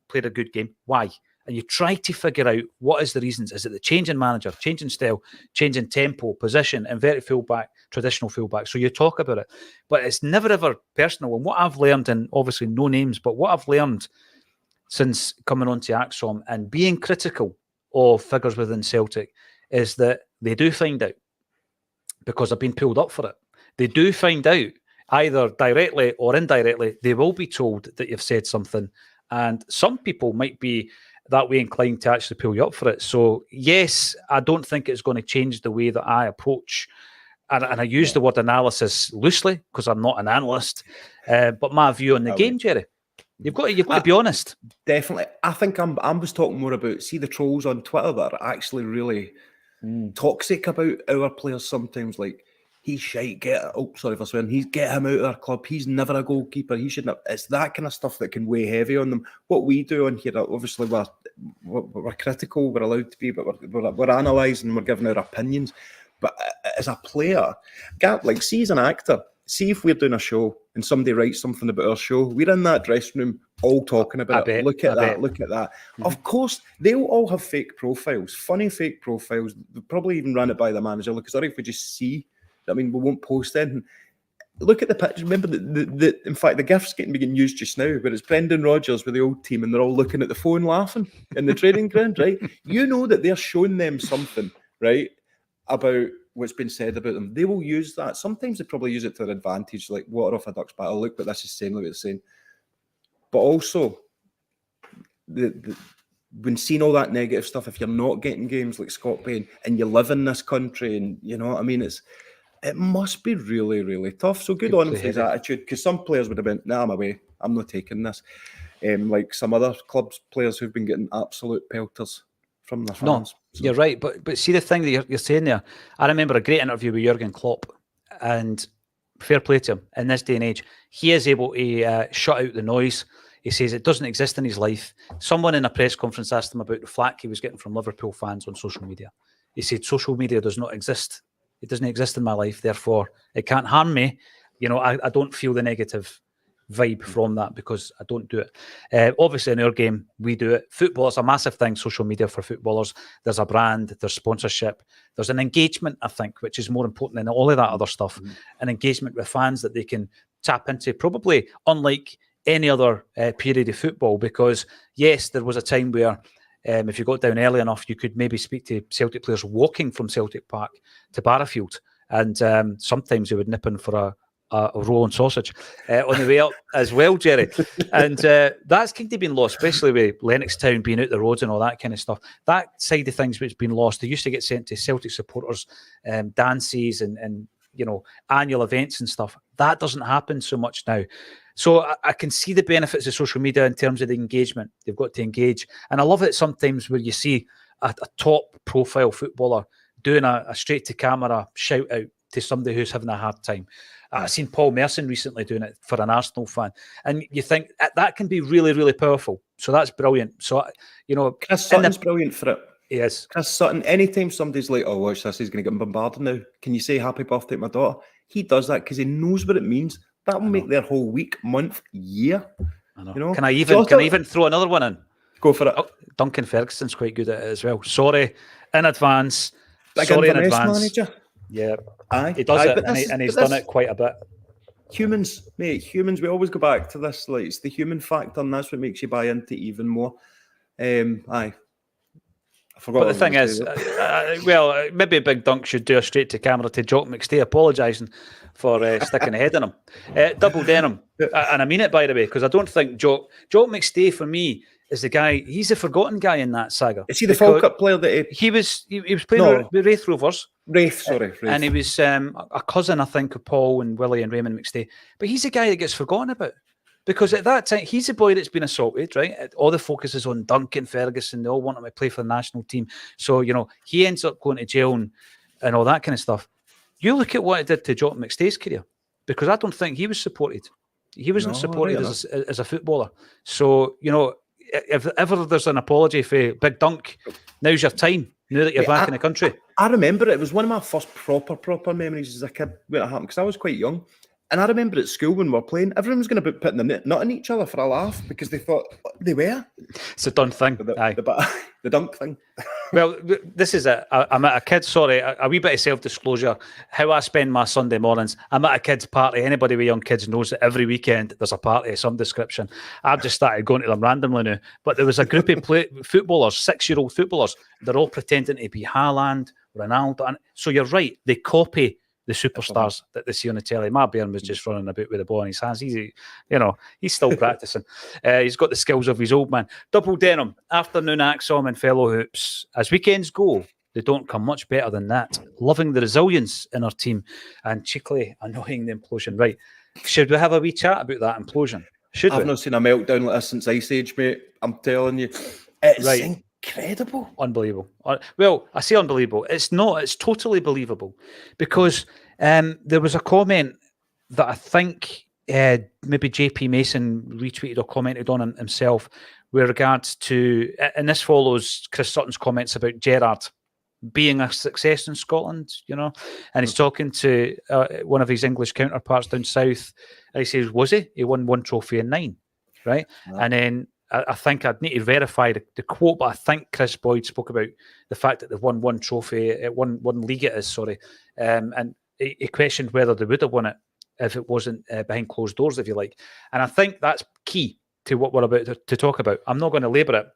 Speaker 1: played a good game. Why? And you try to figure out what is the reasons. Is it the change in manager, change in style, change in tempo, position, inverted fullback, traditional fullback? So you talk about it. But it's never, ever personal. And what I've learned, and obviously no names, but what I've learned since coming on to Acsom and being critical of figures within Celtic is that they do find out because they've been pulled up for it. They do find out either directly or indirectly. They will be told that you've said something And some people might be that way inclined to actually pull you up for it. So, yes, I don't think it's going to change the way that I approach. And I use the word analysis loosely because I'm not an analyst. But my view on the game, Jerry, you've got to be honest.
Speaker 2: Definitely. I think I was talking more about, see the trolls on Twitter that are actually really toxic about our players sometimes. Like, he's shite, get him out of our club. He's never a goalkeeper. He shouldn't have. It's that kind of stuff that can weigh heavy on them. What we do on here, obviously, we're critical, we're allowed to be, but we're analysing, we're giving our opinions. But as a player, like, see as an actor, see if we're doing a show and somebody writes something about our show, we're in that dressing room all talking about it. Look at that. Mm-hmm. Of course, they'll all have fake profiles, funny fake profiles. They'll probably even run it by the manager. Look, sorry if we just see. I mean, we won't post anything. Look at the picture. Remember, in fact, the gif's being used just now, but it's Brendan Rodgers with the old team, and they're all looking at the phone laughing in the training ground, right? You know that they're showing them something, right, about what's been said about them. They will use that. Sometimes they probably use it to their advantage, like water off a duck's back. Oh, look what this is saying, look what it's saying. But also, when seeing all that negative stuff, if you're not getting games like Scott Bain and you live in this country, and you know what I mean, it must be really, really tough. So good on him for his attitude, because some players would have been, nah, I'm away. I'm not taking this. Like some other clubs, players who've been getting absolute pelters from their fans.
Speaker 1: No, you're right. But see the thing that you're saying there, I remember a great interview with Jurgen Klopp, and fair play to him. In this day and age, he is able to shut out the noise. He says it doesn't exist in his life. Someone in a press conference asked him about the flack he was getting from Liverpool fans on social media. He said, social media does not exist. It doesn't exist in my life, therefore it can't harm me. You know, I don't feel the negative vibe from that because I don't do it. Obviously, in our game, we do it. Football is a massive thing, social media for footballers. There's a brand, there's sponsorship, there's an engagement, I think, which is more important than all of that other stuff. An engagement with fans that they can tap into, probably unlike any other period of football, because, yes, there was a time where if you got down early enough, you could maybe speak to Celtic players walking from Celtic Park to Barrowfield, and sometimes they would nip in for a roll and sausage on the way up as well, Jerry. And that's kind of been lost, especially with Lennoxtown being out the roads and all that kind of stuff. That side of things which has been lost. They used to get sent to Celtic supporters dances and you know, annual events and stuff. That doesn't happen so much now. So I can see the benefits of social media in terms of the engagement. They've got to engage. And I love it sometimes where you see a top profile footballer doing a straight to camera shout out to somebody who's having a hard time. I've seen Paul Merson recently doing it for an Arsenal fan. And you think that can be really, really powerful. So that's brilliant. So, you know,
Speaker 2: Chris Sutton's brilliant for it.
Speaker 1: Yes.
Speaker 2: Chris Sutton, anytime somebody's like, oh, watch this, he's going to get bombarded now. Can you say happy birthday to my daughter? He does that because he knows what it means. That will make their whole week, month, year.
Speaker 1: I know.
Speaker 2: You know?
Speaker 1: Can I even throw another one in?
Speaker 2: Go for it.
Speaker 1: Oh, Duncan Ferguson's quite good at it as well. Sorry in advance.
Speaker 2: Big
Speaker 1: Sorry in
Speaker 2: Inverness
Speaker 1: advance.
Speaker 2: Manager.
Speaker 1: Yeah.
Speaker 2: Aye.
Speaker 1: He does it, and he's done it quite a bit.
Speaker 2: Humans, mate, humans, we always go back to this. Like, it's the human factor, and that's what makes you buy into it even more. Aye.
Speaker 1: But the thing is, well, maybe Big Dunk should do a straight to camera to Jock McStay apologising for sticking a head in him. Double denim. And I mean it, by the way, because I don't think Jock McStay, for me, is the guy. He's the forgotten guy in that saga.
Speaker 2: Is he the Falkirk player that
Speaker 1: he was playing with Raith Rovers?
Speaker 2: Raith.
Speaker 1: And he was a cousin, I think, of Paul and Willie and Raymond McStay. But he's the guy that gets forgotten about. Because at that time, he's a boy that's been assaulted, right? All the focus is on Duncan Ferguson. They all want him to play for the national team. So, you know, he ends up going to jail and all that kind of stuff. You look at what it did to Jock McStay's career, because I don't think he was supported. He wasn't supported as a footballer. So, you know, if ever there's an apology for Big Dunk, now's your time, now that you're back in the country.
Speaker 2: I remember it was one of my first proper memories as a kid when it happened, because I was quite young. And I remember at school when we were playing, everyone was going to be putting the nut in each other for a laugh because they thought they were.
Speaker 1: It's a done thing.
Speaker 2: The dunk thing.
Speaker 1: Well, this is it. I'm at a kid's, a wee bit of self-disclosure. How I spend my Sunday mornings, I'm at a kid's party. Anybody with young kids knows that every weekend there's a party of some description. I've just started going to them randomly now. But there was a group of footballers, 6-year-old footballers. They're all pretending to be Haaland, Ronaldo. And so you're right. They copy the superstars that they see on the telly. Mark Bairn was just running about with the ball in his hands. He's still practicing. He's got the skills of his old man. Double denim, afternoon Acsom and fellow hoops. As weekends go, they don't come much better than that. Loving the resilience in our team and cheekily annoying the implosion. Right. Should we have a wee chat about that implosion?
Speaker 2: I've not seen a meltdown like this since Ice Age, mate. I'm telling you. It's incredible.
Speaker 1: Unbelievable. Well, I say unbelievable. It's not. It's totally believable because there was a comment that I think maybe JP Mason retweeted or commented on himself with regards to, and this follows Chris Sutton's comments about Gerrard being a success in Scotland, and he's talking to one of his English counterparts down south, and he says, was he? He won 1 trophy in 9, right? Yeah. And then I think I'd need to verify the quote, but I think Chris Boyd spoke about the fact that they've won 1 trophy, one league it is, and he questioned whether they would have won it if it wasn't behind closed doors, if you like. And I think that's key to what we're about to talk about. I'm not going to labour it.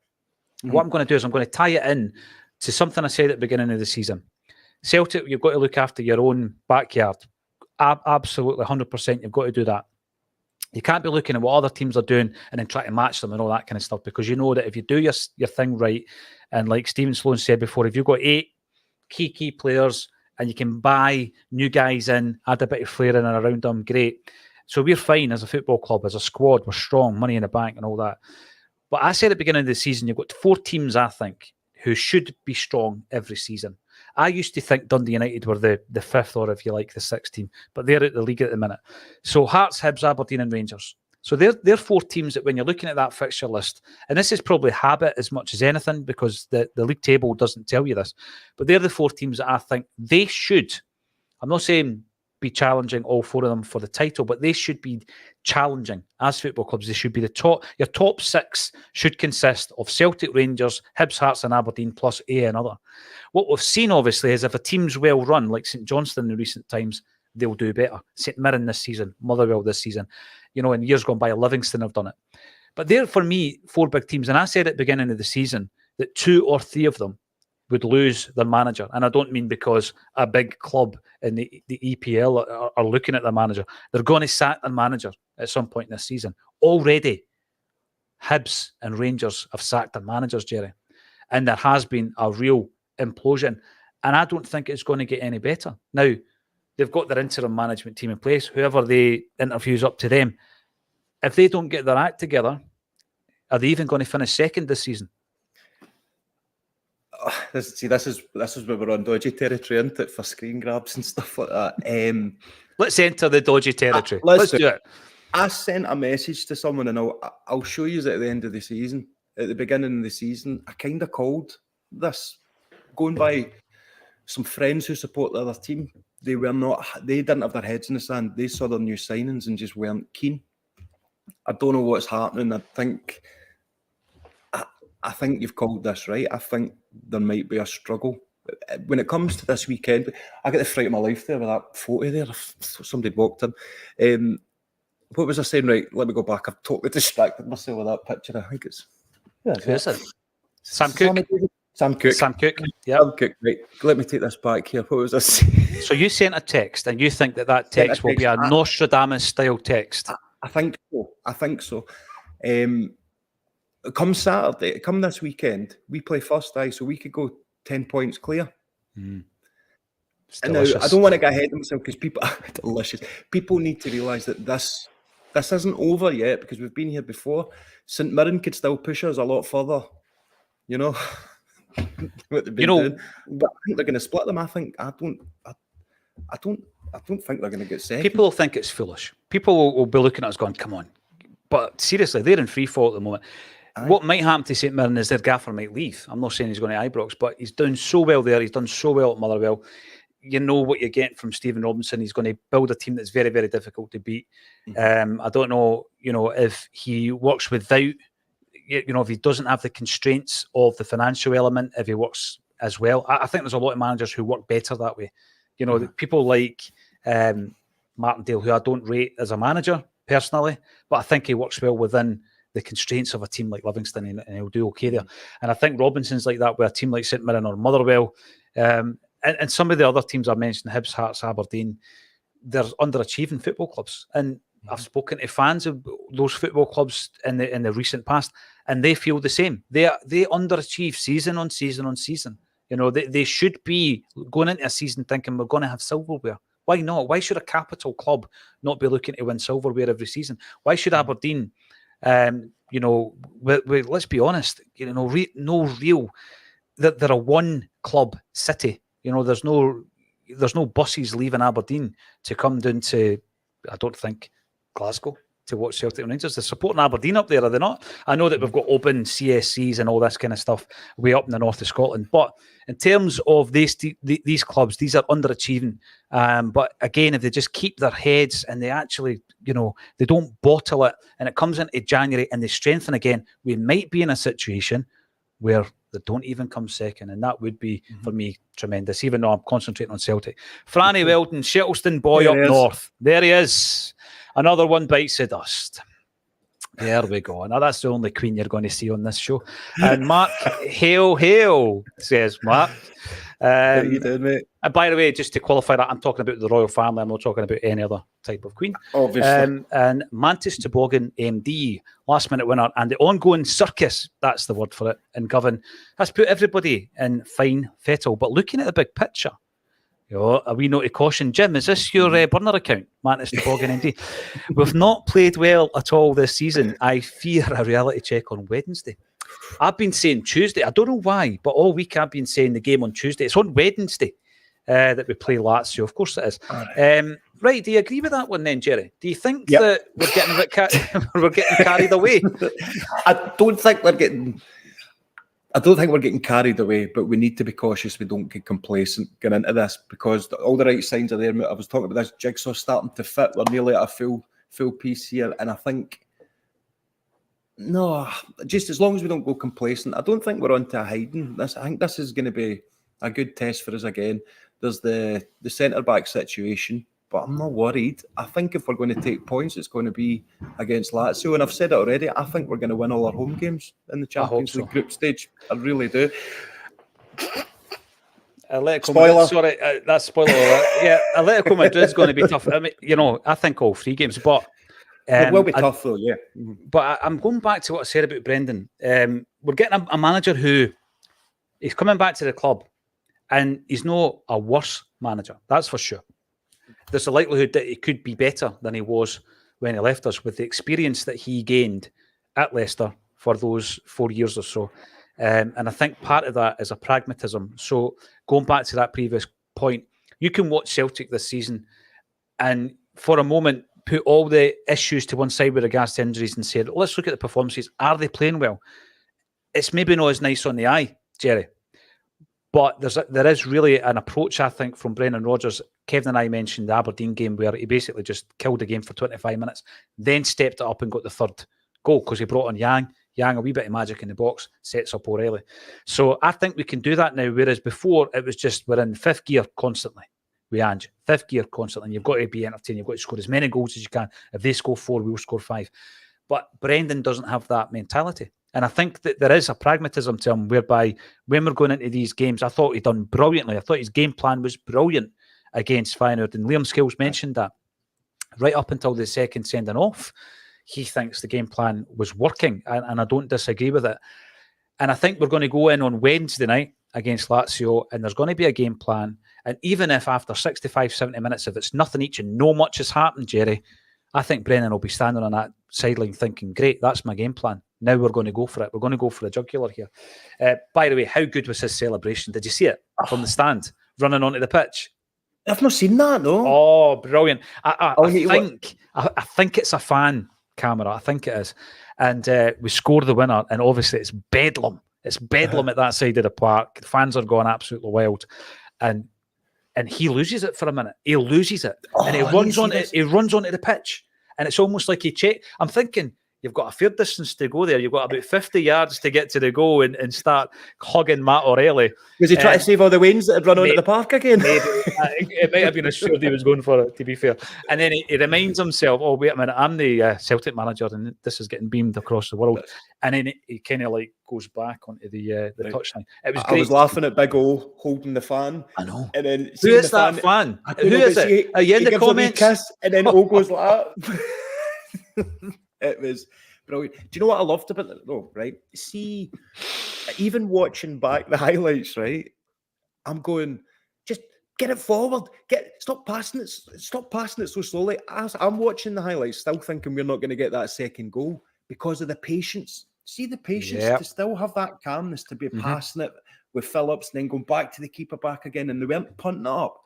Speaker 1: What I'm going to do is I'm going to tie it in to something I said at the beginning of the season. Celtic, you've got to look after your own backyard. Absolutely, 100%, you've got to do that. You can't be looking at what other teams are doing and then try to match them and all that kind of stuff, because you know that if you do your thing right, and like Stephen Sloan said before, if you've got 8 key players and you can buy new guys in, add a bit of flair in and around them, great. So we're fine as a football club, as a squad, we're strong, money in the bank and all that. But I said at the beginning of the season, you've got 4 teams, I think, who should be strong every season. I used to think Dundee United were the 5th, or if you like, the 6th team, but they're at the league at the minute. So Hearts, Hibs, Aberdeen and Rangers. So they're 4 teams that when you're looking at that fixture list, and this is probably habit as much as anything because the league table doesn't tell you this, but they're the 4 teams that I think they should, I'm not saying be challenging all 4 of them for the title, but they should be challenging as football clubs. They should be your top 6 should consist of Celtic, Rangers, Hibs, Hearts and Aberdeen plus another. What we've seen obviously is if a team's well run, like St Johnstone in recent times, they'll do better. St Mirren this season, Motherwell this season, in years gone by, Livingston have done it. But they're, for me, 4 big teams, and I said at the beginning of the season that 2 or 3 of them would lose their manager. And I don't mean because a big club in the EPL are looking at their manager. They're going to sack their manager at some point this season. Already, Hibs and Rangers have sacked their managers, Jerry. And there has been a real implosion. And I don't think it's going to get any better. Now, they've got their interim management team in place. Whoever they interviews up to them. If they don't get their act together, are they even going to finish 2nd this season?
Speaker 2: This is where we're on dodgy territory, isn't it, for screen grabs and stuff like that.
Speaker 1: Let's enter the dodgy territory. Let's do it.
Speaker 2: I sent a message to someone, and I'll show you at the end of the season. At the beginning of the season, I kind of called this, going by some friends who support the other team. They didn't have their heads in the sand. They saw their new signings and just weren't keen. I don't know what's happening. I think you've called this right. I think there might be a struggle when it comes to this weekend. I get the fright of my life there with that photo there. Somebody walked in. What was I saying? Right, let me go back. I've totally distracted myself with that picture. I think it's
Speaker 1: who is it? Sam Cook.
Speaker 2: Sam Cook.
Speaker 1: Yeah.
Speaker 2: Sam Cook. Right. Let me take this back here. What was I saying?
Speaker 1: So you sent a text, and you think that text will be a Nostradamus style text?
Speaker 2: I think so. Come Saturday, come this weekend, we play first, so we could go 10 points clear. And now, I don't want to get ahead of myself because people need to realise that this isn't over yet, because we've been here before. St Mirren could still push us a lot further, what they've been doing. But I think they're going to split them. I don't think they're going to get second.
Speaker 1: People will think it's foolish. People will be looking at us going, come on. But seriously, they're in free fall at the moment. Aye. What might happen to St Mirren is their gaffer might leave. I'm not saying he's going to Ibrox, but he's done so well there. He's done so well at Motherwell. You know what you get from Stephen Robinson. He's going to build a team that's very, very difficult to beat. I don't know, if he works without, if he doesn't have the constraints of the financial element, if he works as well. I think there's a lot of managers who work better that way. People like Martindale, who I don't rate as a manager personally, but I think he works well within the constraints of a team like Livingston, and he'll do okay there. And I think Robinson's like that with a team like St Mirren or Motherwell. and some of the other teams I mentioned, Hibs, Hearts, Aberdeen, they're underachieving football clubs. And I've spoken to fans of those football clubs in the recent past, and they feel the same. They underachieve season on season on season. You know, they should be going into a season thinking we're going to have silverware. Why not? Why should a capital club not be looking to win silverware every season? Why should Aberdeen, you know, let's be honest, you know, no real, they're a one club city. You know, there's no buses leaving Aberdeen to come down to, I don't think, Glasgow to watch Celtic and Rangers. They're supporting Aberdeen up there, are they not? I know that we've got open CSCs and all this kind of stuff way up in the north of Scotland, but in terms of these clubs, these are underachieving. But again, if they just keep their heads and they actually, you know, they don't bottle it, and it comes into January and they strengthen again, we might be in a situation where they don't even come second, and that would be, for me, tremendous, even though I'm concentrating on Celtic. Franny Weldon, Shettleston boy up north. There he is. Another one bites the dust. There we go. Now, that's the only Queen you're going to see on this show. And Mark, hail, says Mark.
Speaker 2: How you doing, mate?
Speaker 1: And by the way, just to qualify that, I'm talking about the royal family. I'm not talking about any other type of Queen.
Speaker 2: Obviously.
Speaker 1: And Mantis Toboggan MD, last minute winner, and the ongoing circus, that's the word for it, in Govan, has put everybody in fine fettle. But looking at the big picture, you know, a wee note of caution. Jim, is this your burner account, Mantis Toboggan MD? We've not played well at all this season. I fear a reality check on Wednesday. I've been saying Tuesday. I don't know why, but all week I've been saying the game on Tuesday. It's on Wednesday that we play Lazio. Of course it is. Right, do you agree with that one then, Jerry? Do you think that we're getting carried away?
Speaker 2: I don't think we're getting carried away, but we need to be cautious we don't get complacent going into this, because all the right signs are there. I was talking about this jigsaw starting to fit. We're nearly at a full piece here, and I think, no, just as long as we don't go complacent, I don't think we're on to hiding. I think this is going to be a good test for us again. There's the centre-back situation, but I'm not worried. I think if we're going to take points, it's going to be against Lazio. And I've said it already, I think we're going to win all our home games in the Champions League group stage. I really do.
Speaker 1: Spoiler. Sorry, that's spoiler alert. Yeah, Atletico Madrid's going to be tough. I mean, you know, I think all three games, but
Speaker 2: it will be tough though, yeah.
Speaker 1: But I'm going back to what I said about Brendan. We're getting a manager who is coming back to the club, and he's not a worse manager, that's for sure. There's a likelihood that he could be better than he was when he left us, with the experience that he gained at Leicester for those 4 years or so. And I think part of that is a pragmatism. So going back to that previous point, you can watch Celtic this season and for a moment put all the issues to one side with regards to injuries and say, let's look at the performances. Are they playing well? It's maybe not as nice on the eye, Jerry, but there is really an approach, I think, from Brendan Rodgers. Kevin and I mentioned the Aberdeen game where he basically just killed the game for 25 minutes, then stepped it up and got the third goal because he brought on Yang, a wee bit of magic in the box, sets up O'Reilly. So I think we can do that now, whereas before it was just we're in fifth gear constantly. We Ange, fifth gear constantly. And you've got to be entertaining. You've got to score as many goals as you can. If they score 4, we'll score 5. But Brendan doesn't have that mentality. And I think that there is a pragmatism to him whereby when we're going into these games, I thought he'd done brilliantly. I thought his game plan was brilliant against Feyenoord. And Liam Skills mentioned that right up until the second sending off, he thinks the game plan was working. And I don't disagree with it. And I think we're going to go in on Wednesday night against Lazio, and there's going to be a game plan. And even if after 65, 70 minutes, if it's nothing each and no much has happened, Jerry, I think Brennan will be standing on that sideline thinking, great, that's my game plan. Now we're going to go for it. We're going to go for the jugular here. By the way, how good was his celebration? Did you see it from the stand, running onto the pitch?
Speaker 2: I've not seen that, no.
Speaker 1: Oh, brilliant. I think it's a fan camera. I think it is. And we score the winner, and obviously it's bedlam. It's bedlam at that side of the park. The fans are going absolutely wild. And he loses it for a minute. He loses it. And he runs onto the pitch. And it's almost like he checked. I'm thinking, you've got a fair distance to go there. You've got about 50 yards to get to the goal and start hugging Matt O'Reilly.
Speaker 2: Was he trying to save all the Wains that had run onto the park again?
Speaker 1: Maybe. It might have been assured he was going for it, to be fair. And then he reminds himself, oh, wait a minute, I'm the Celtic manager and this is getting beamed across the world. And then he kind of like goes back onto the touchline. It was great.
Speaker 2: I was laughing at Big O holding the fan.
Speaker 1: I know.
Speaker 2: And then
Speaker 1: who is that fan? Who is it? Are you in the comments?
Speaker 2: Kiss, and then O goes like that. It was brilliant. Do you know what I loved about it though, right? See, even watching back the highlights, right? I'm going, just get it forward. Stop passing it so slowly. I'm watching the highlights, still thinking we're not going to get that second goal because of the patience. See the patience to still have that calmness, to be passing it with Phillips and then going back to the keeper back again, and they weren't punting it up.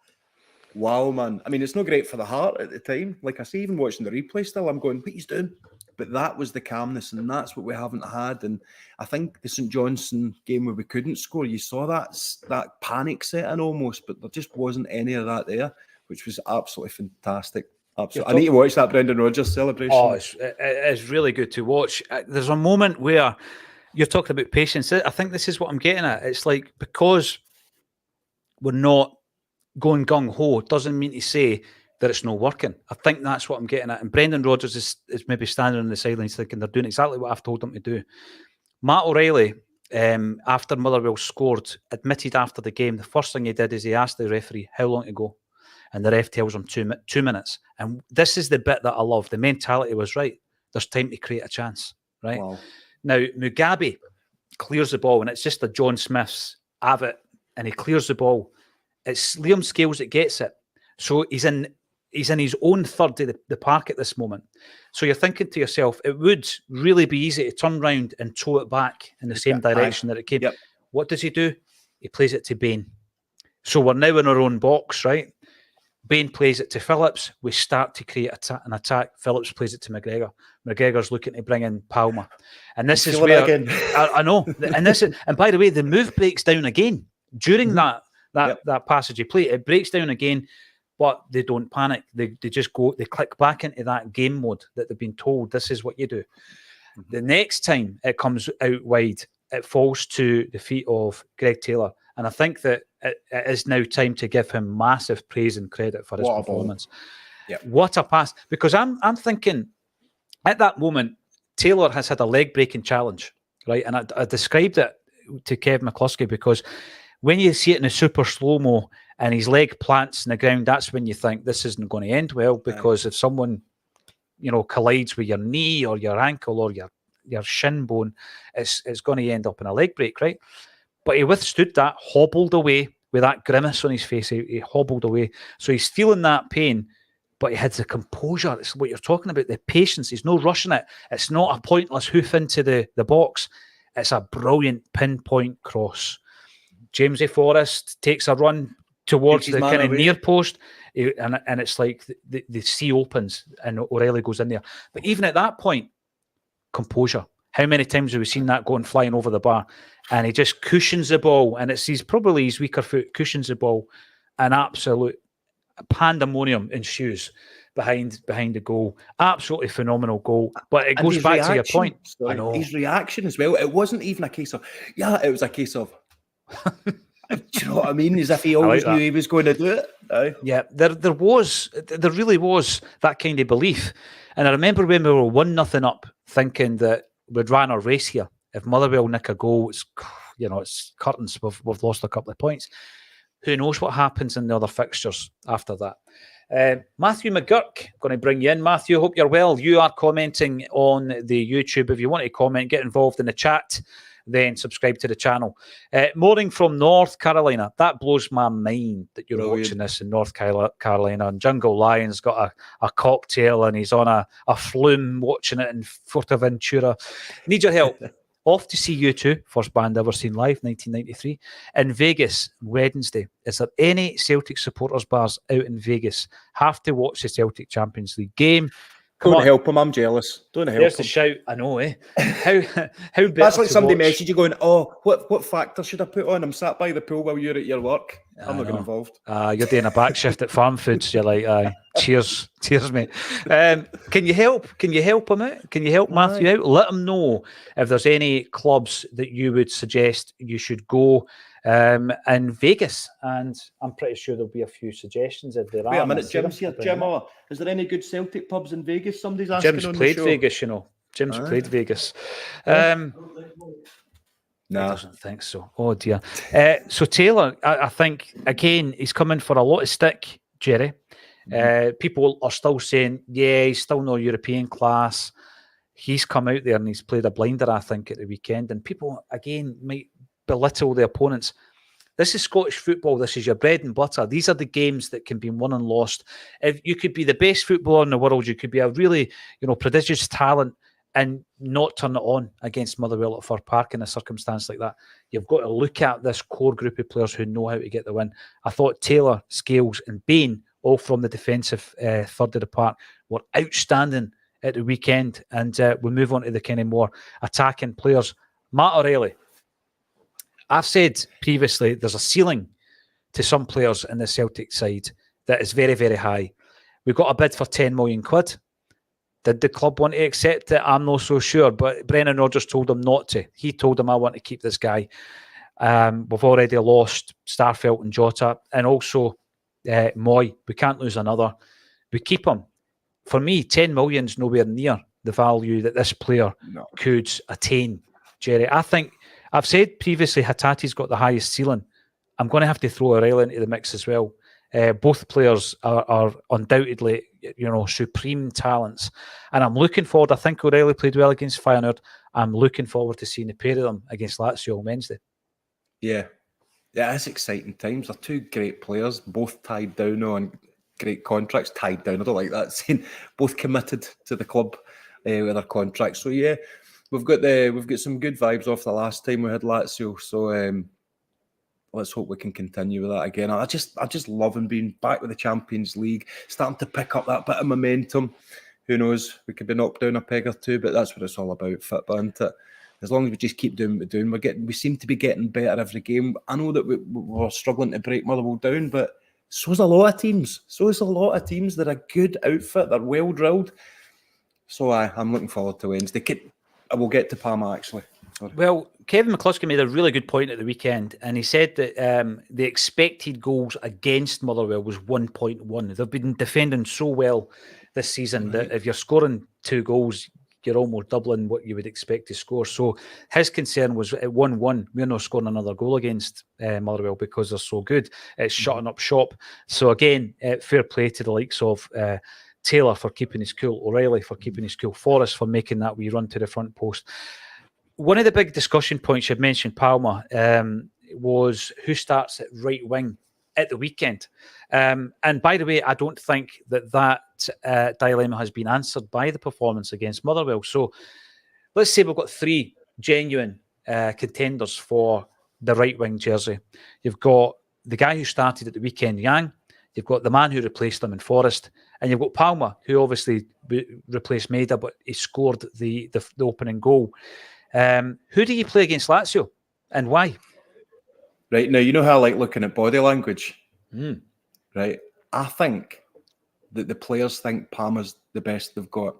Speaker 2: Wow, man. I mean, it's not great for the heart at the time. Like I say, even watching the replay still, I'm going, what he's doing? But that was the calmness, and that's what we haven't had. And I think the St Johnstone game where we couldn't score, you saw that panic set in almost, but there just wasn't any of that there, which was absolutely fantastic. Absolutely. I need to watch that Brendan Rodgers celebration.
Speaker 1: Oh, it's really good to watch. There's a moment where you're talking about patience. I think this is what I'm getting at. It's like, because we're not going gung-ho doesn't mean to say that it's not working. I think that's what I'm getting at. And Brendan Rodgers is maybe standing on the sidelines thinking they're doing exactly what I've told them to do. Matt O'Reilly, after Motherwell scored, admitted after the game, the first thing he did is he asked the referee how long to go. And the ref tells him 2 minutes. And this is the bit that I love. The mentality was right. There's time to create a chance, right? Wow. Now, Mugabe clears the ball, and it's just a John Smith's have it, and he clears the ball. It's Liam Scales that gets it. So he's in his own third of the park at this moment. So you're thinking to yourself, it would really be easy to turn round and throw it back in the same direction that it came. Yep. What does he do? He plays it to Bain. So we're now in our own box, right? Bain plays it to Phillips. We start to create an attack. Phillips plays it to McGregor. McGregor's looking to bring in Palmer. And this is where I know. And by the way, the move breaks down again during that passage of play. It breaks down again, but they don't panic. They just go, they click back into that game mode that they've been told this is what you do. The next time it comes out wide, it falls to the feet of Greg Taylor. And I think that it is now time to give him massive praise and credit for his performance. What a pass. Because I'm thinking, at that moment, Taylor has had a leg-breaking challenge, right? And I described it to Kev McCluskey because when you see it in a super slow-mo and his leg plants in the ground, that's when you think this isn't going to end well, because if someone, collides with your knee or your ankle or your shin bone, it's going to end up in a leg break, right? But he withstood that, hobbled away with that grimace on his face. He hobbled away. So he's feeling that pain, but he had the composure. It's what you're talking about, the patience. He's no rushing it. It's not a pointless hoof into the box. It's a brilliant pinpoint cross. Jamesy Forrest takes a run towards the kind of near post, and it's like the sea opens and O'Reilly goes in there. But even at that point, composure. How many times have we seen that going flying over the bar? And he just cushions the ball, and it's probably his weaker foot, cushions the ball. An absolute pandemonium ensues behind the goal. Absolutely phenomenal goal. But it goes back to your point.
Speaker 2: I know. His reaction as well. It wasn't even a case of, it was a case of, do you know what I mean? As if he always knew he was going to do it.
Speaker 1: Yeah, there really was that kind of belief. And I remember when we were 1-0 up, thinking that we'd ran our race here. If Motherwell nick a goal, it's curtains. We've lost a couple of points. Who knows what happens in the other fixtures after that? Matthew McGurk, going to bring you in. Matthew, hope you're well. You are commenting on the YouTube. If you want to comment, get involved in the chat, then subscribe to the channel. Morning from North Carolina. That blows my mind that you're watching this in North Carolina. And Jungle Lion's got a cocktail and he's on a flume watching it in Fuerteventura. Need your help. Off to see U2, first band ever seen live, 1993, in Vegas, Wednesday. Is there any Celtic supporters bars out in Vegas? Have to watch the Celtic Champions League game.
Speaker 2: Don't help him. I'm jealous. Don't help him.
Speaker 1: There's the shout. I know, eh? How better
Speaker 2: That's like somebody
Speaker 1: watch...
Speaker 2: message you going, "Oh, what factor should I put on? I'm sat by the pool while you're at your work. I'm not getting involved."
Speaker 1: You're doing a back shift at Farm Foods. You're like, cheers, mate. Can you help? Can you help him out? Can you help Matthew out? Let him know if there's any clubs that you would suggest you should go in Vegas, and I'm pretty sure there'll be a few suggestions if there are.
Speaker 2: Wait a minute, Jim's here. Jim, is there any good Celtic pubs in Vegas? Somebody's asking.
Speaker 1: Jim's
Speaker 2: on
Speaker 1: played
Speaker 2: the show.
Speaker 1: Vegas, you know. Jim's played Vegas.
Speaker 2: No,
Speaker 1: I don't think so. Oh dear. So Taylor, I think again he's coming for a lot of stick, Jerry. People are still saying, yeah, he's still no European class. He's come out there and he's played a blinder, I think, at the weekend. And people again might belittle the opponents. This is Scottish football. This is your bread and butter. These are the games that can be won and lost. If you could be the best footballer in the world, you could be a really, prodigious talent, and not turn it on against Motherwell at Fir Park in a circumstance like that. You've got to look at this core group of players who know how to get the win. I thought Taylor, Scales and Bain, all from the defensive third of the park, were outstanding at the weekend. And we move on to the kind of more attacking players. Matt O'Reilly. I've said previously there's a ceiling to some players in the Celtic side that is very, very high. We've got a bid for 10 million quid. Did the club want to accept it? I'm not so sure, but Brendan Rodgers told him not to. He told him, I want to keep this guy. We've already lost Starfelt and Jota, and also Moy. We can't lose another. We keep him. For me, 10 million's nowhere near the value that this player could attain, Jerry. I think, I've said previously, Hatate's got the highest ceiling. I'm going to have to throw O'Reilly into the mix as well. Both players are undoubtedly, supreme talents. And I'm looking forward. I think O'Reilly played well against Feyenoord. I'm looking forward to seeing the pair of them against Lazio on Wednesday. Yeah,
Speaker 2: it's exciting times. They're two great players, both tied down on great contracts. Tied down, I don't like that saying. Both committed to the club with their contracts. So yeah, we've got some good vibes off the last time we had Lazio. So let's hope we can continue with that again. I just love being back with the Champions League, starting to pick up that bit of momentum. Who knows? We could be knocked down a peg or two, but that's what it's all about, football, isn't it? As long as we just keep doing what we're doing, we seem to be getting better every game. I know that we're struggling to break Motherwell down, but so's a lot of teams. They're a good outfit. They're well drilled. So I'm looking forward to Wednesday. I will get to Parma actually. Sorry.
Speaker 1: Well, Kevin McCluskey made a really good point at the weekend, and he said that the expected goals against Motherwell was 1.1. They've been defending so well this season that if you're scoring 2 goals, you're almost doubling what you would expect to score. So his concern was at 1-1, we're not scoring another goal against Motherwell because they're so good. It's shutting up shop. So again, fair play to the likes of Taylor for keeping his cool, O'Reilly for keeping his cool, Forrest for making that wee run to the front post. One of the big discussion points you've mentioned, Palmer, was who starts at right wing at the weekend. And by the way, I don't think that dilemma has been answered by the performance against Motherwell. So let's say we've got 3 genuine contenders for the right wing jersey. You've got the guy who started at the weekend, Yang. You've got the man who replaced him in Forrest. And you've got Palmer, who obviously replaced Maida, but he scored the opening goal. Who do you play against Lazio and why?
Speaker 2: Right, now, you know how I like looking at body language? Right? I think that the players think Palmer's the best they've got.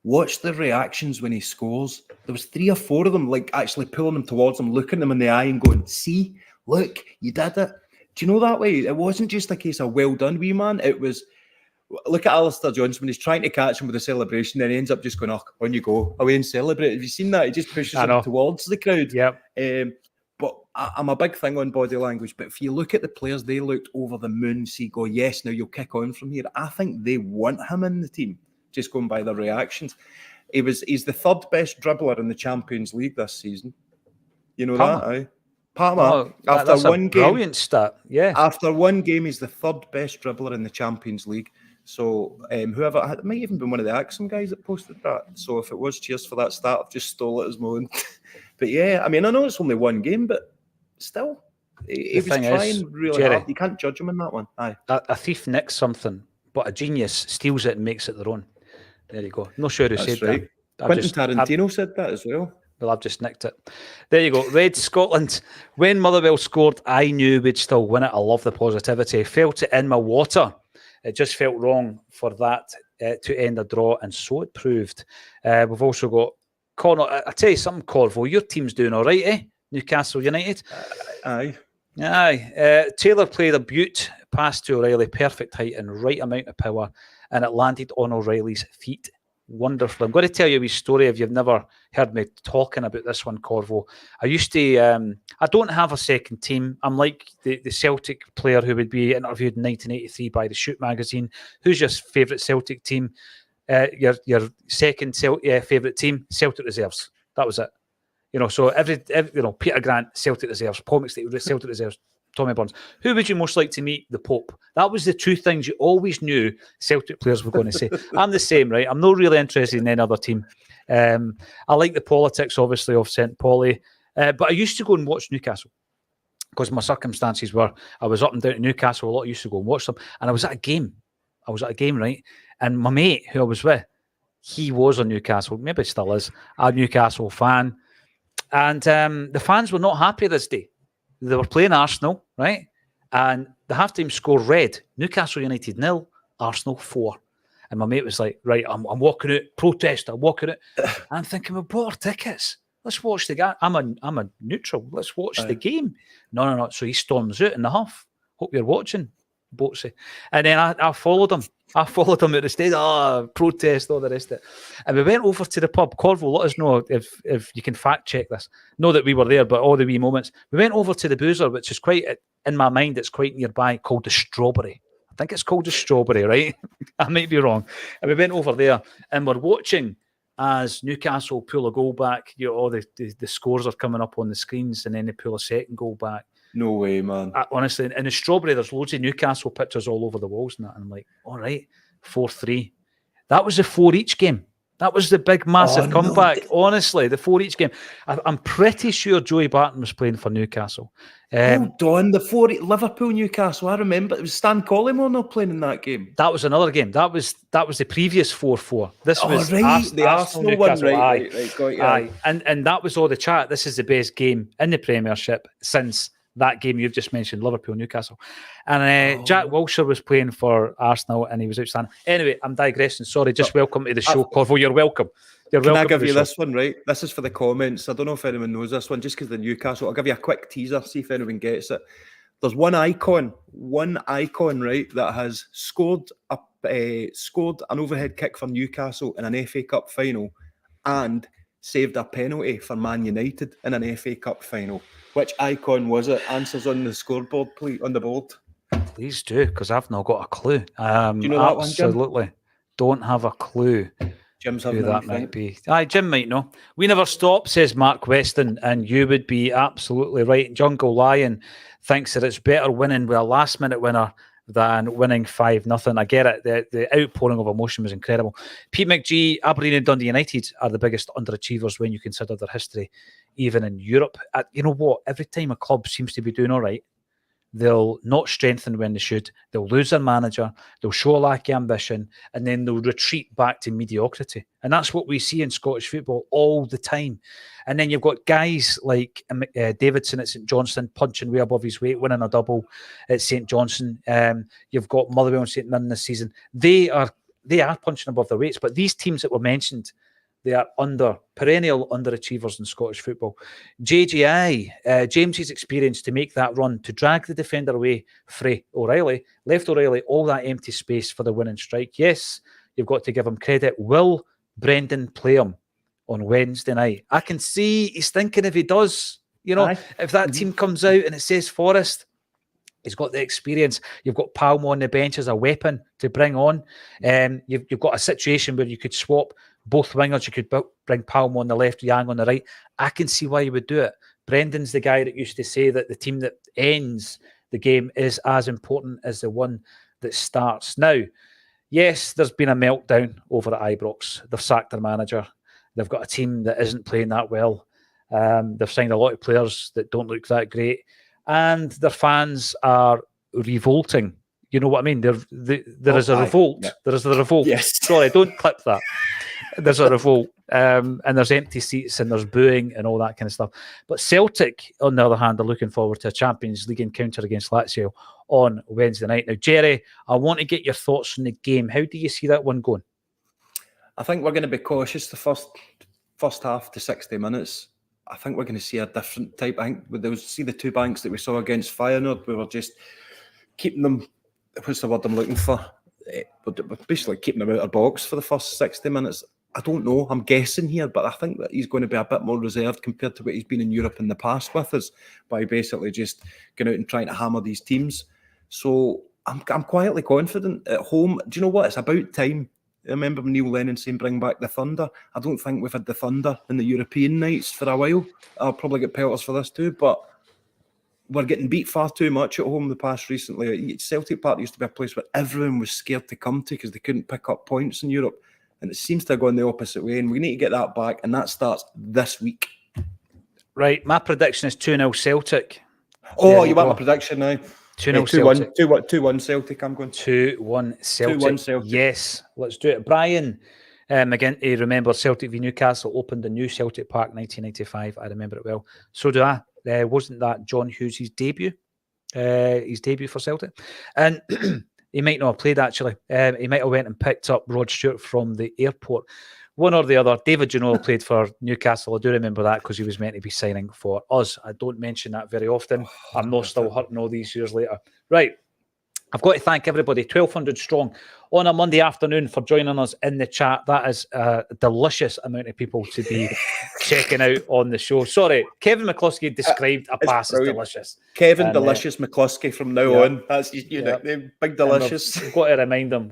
Speaker 2: Watch the reactions when he scores. There was 3 or 4 of them, like actually pulling them towards him, looking them in the eye and going, see, look, you did it. Do you know that way? It wasn't just a case of well done, wee man. It was, look at Alistair Johnson when he's trying to catch him with a celebration, then he ends up just going, oh, on you go, away and celebrate. Have you seen that? He just pushes him towards the crowd.
Speaker 1: Yep.
Speaker 2: But I'm a big thing on body language. But if you look at the players, they looked over the moon, go, yes, now you'll kick on from here. I think they want him in the team, just going by their reactions. He's the 3rd best dribbler in the Champions League this season. You know Palmer. That, aye? Palmer, after one game,
Speaker 1: brilliant stat. Yeah.
Speaker 2: After one game, he's the 3rd best dribbler in the Champions League. So whoever, it might even been one of the Acsom guys that posted that. So if it was, cheers for that stat. I've just stole it as my own. But yeah, I mean, I know it's only one game, but still, he was trying really
Speaker 1: Jerry,
Speaker 2: hard. You can't judge him in that one. Aye.
Speaker 1: A thief nicks something, but a genius steals it and makes it their own. There you go. Not sure who
Speaker 2: That's
Speaker 1: said
Speaker 2: right.
Speaker 1: that.
Speaker 2: Quentin Tarantino said that as well.
Speaker 1: Well, I've just nicked it. There you go. Red Scotland. When Motherwell scored, I knew we'd still win it. I love the positivity. Felt it in my water. It just felt wrong for that to end a draw, and so it proved. We've also got Connor. I tell you something, Corvo, your team's doing all right, eh? Newcastle United.
Speaker 2: Aye.
Speaker 1: Taylor played a beaut, pass to O'Reilly, perfect height and right amount of power, and it landed on O'Reilly's feet. Wonderful. I'm going to tell you a wee story if you've never heard me talking about this one, Corvo. I used to, I don't have a second team. I'm like the Celtic player who would be interviewed in 1983 by the Shoot magazine. Who's your favourite Celtic team? Your second favourite team? Celtic Reserves. That was it. So every Peter Grant, Celtic Reserves, Paul McStay, Celtic Reserves, Tommy Burns. Who would you most like to meet? The Pope. That was the two things you always knew Celtic players were going to say. I'm the same, right? I'm not really interested in any other team. I like the politics, obviously, of St. Pauli. But I used to go and watch Newcastle because my circumstances were I was up and down to Newcastle a lot. I used to go and watch them. And I was at a game. Right? And my mate who I was with, he was a Newcastle, maybe still is, a Newcastle fan. And the fans were not happy this day. They were playing Arsenal, right? And the halftime score read, Newcastle United 0, Arsenal 4. And my mate was like, right, I'm walking out, protest, I'm walking out. I'm thinking, well, bought our tickets. Let's watch the game. I'm a neutral. Let's watch the game. No. So he storms out in the half. Hope you're watching, Boatsy. And then I followed him. I followed him at the stage. Protest, all the rest of it. And we went over to the pub. Corvo, let us know if you can fact check this. Know that we were there, but all the wee moments. We went over to the Boozer, which is quite, in my mind, it's quite nearby, called the Strawberry. I think it's called the Strawberry, right? I might be wrong. And we went over there and we're watching as Newcastle pull a goal back. All the scores are coming up on the screens, and then they pull a second goal back.
Speaker 2: No way, man.
Speaker 1: Honestly, in the Strawberry, there's loads of Newcastle pictures all over the walls and that. And I'm like, all right, 4-3. That was the 4 each game. That was the big, massive comeback. No. Honestly, the 4 each game. I'm pretty sure Joey Barton was playing for Newcastle.
Speaker 2: Hold on, the 4 Liverpool Newcastle. I remember it was Stan Collymore not playing in that game.
Speaker 1: That was another game. That was the previous 4-4. This was
Speaker 2: the Arsenal one, right? Got you.
Speaker 1: Aye. And that was all the chat. This is the best game in the Premiership since that game you've just mentioned, Liverpool-Newcastle. And Jack Wilshere was playing for Arsenal and he was outstanding. Anyway, I'm digressing. Sorry, just welcome to the show, Corvo. You're welcome.
Speaker 2: Can I give you this one, right? This is for the comments. I don't know if anyone knows this one, just because the Newcastle. I'll give you a quick teaser, see if anyone gets it. There's one icon, right, that has scored an overhead kick for Newcastle in an FA Cup final and saved a penalty for Man United in an FA Cup final. Which icon was it? Answers on the scoreboard, please, on the board.
Speaker 1: Please do, because I've not got a clue.
Speaker 2: Do you know that one, Jim?
Speaker 1: Absolutely. Don't have a clue.
Speaker 2: Jim's
Speaker 1: who that might be. Aye, Jim might know. We never stop, says Mark Weston, and you would be absolutely right. Jungle Lion thinks that it's better winning with a last-minute winner than winning 5-0. I get it. The outpouring of emotion was incredible. Pete McGee, Aberdeen and Dundee United are the biggest underachievers when you consider their history, even in Europe. You know what? Every time a club seems to be doing all right, they'll not strengthen when they should. They'll lose their manager. They'll show a lack of ambition, and then they'll retreat back to mediocrity. And that's what we see in Scottish football all the time. And then you've got guys like Davidson at St Johnstone punching way above his weight, winning a double at St Johnstone. You've got Motherwell and St Mirren this season. They are punching above their weights. But these teams that were mentioned, they are perennial underachievers in Scottish football. JGI, James's experience to make that run, to drag the defender away, Frey O'Reilly, left O'Reilly all that empty space for the winning strike. Yes, you've got to give him credit. Will Brendan play him on Wednesday night? I can see he's thinking if he does, if that team comes out and it says Forest, he's got the experience. You've got Palmo on the bench as a weapon to bring on. You've got a situation where you could swap both wingers. You could bring Palmo on the left, Yang on the right. I can see why you would do it. Brendan's the guy that used to say that the team that ends the game is as important as the one that starts. Now, yes, there's been a meltdown over at Ibrox. They've sacked their manager. They've got a team that isn't playing that well. They've signed a lot of players that don't look that great. And their fans are revolting. You know what I mean? There is a revolt. Yeah. There is a revolt.
Speaker 2: Yes.
Speaker 1: Sorry, don't clip that. there's a revolt, and there's empty seats and there's booing and all that kind of stuff. But Celtic, on the other hand, are looking forward to a Champions League encounter against Lazio on Wednesday night. Now, Jerry, I want to get your thoughts on the game. How do you see that one going?
Speaker 2: I think we're going to be cautious the first half to 60 minutes. I think we're going to see a different type. I think we'll see the two banks that we saw against Feyenoord. We were just keeping them, what's the word I'm looking for? We're basically keeping them out of box for the first 60 minutes. I don't know. I'm guessing here, but I think that he's going to be a bit more reserved compared to what he's been in Europe in the past with us, by basically just going out and trying to hammer these teams. So I'm quietly confident at home. Do you know what? It's about time. I remember Neil Lennon saying, bring back the Thunder. I don't think we've had the Thunder in the European nights for a while. I'll probably get pelters for this too, but we're getting beat far too much at home the past recently. Celtic Park used to be a place where everyone was scared to come to because they couldn't pick up points in Europe. And it seems to have gone the opposite way, and we need to get that back, and that starts this week.
Speaker 1: Right, my prediction is 2-0 Celtic.
Speaker 2: Oh, you want my prediction now?
Speaker 1: 2-0 Celtic.
Speaker 2: 2-1 Celtic, I'm going.
Speaker 1: 2-1 Celtic.
Speaker 2: 2-1 Celtic.
Speaker 1: Yes, let's do it. Brian, again, you remember Celtic v Newcastle opened the new Celtic Park 1995. I remember it well. So do I. Wasn't that John Hughes' debut? His debut for Celtic? And he might not have played, actually. He might have went and picked up Rod Stewart from the airport. One or the other. David Ginola played for Newcastle. I do remember that because he was meant to be signing for us. I don't mention that very often. I'm not still hurting all these years later. Right. I've got to thank everybody, 1,200 strong, on a Monday afternoon for joining us in the chat. That is a delicious amount of people to be checking out on the show. Sorry, Kevin McCluskey described a pass as delicious.
Speaker 2: Kevin Delicious McCluskey from now on. That's your nickname, Big Delicious.
Speaker 1: Got to remind them.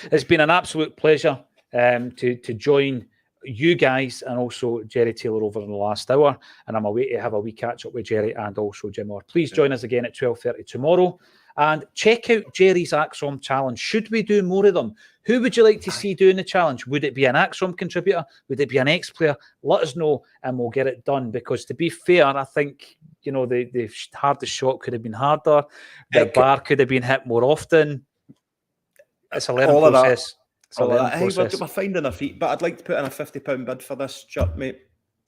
Speaker 1: It's been an absolute pleasure to join you guys and also Jerry Taylor over in the last hour. And I'm away to have a wee catch up with Jerry and also Jim Orr. Please join us again at 12:30 tomorrow. And check out Jerry's Acsom challenge. Should we do more of them? Who would you like to see doing the challenge? Would it be an Acsom contributor? Would it be an ex-player? Let us know and we'll get it done. Because to be fair, I think, you know, the hardest shot could have been harder. The bar could have been hit more often. It's a learning process.
Speaker 2: We're finding our feet, but I'd like to put in a £50 bid for this shirt, mate.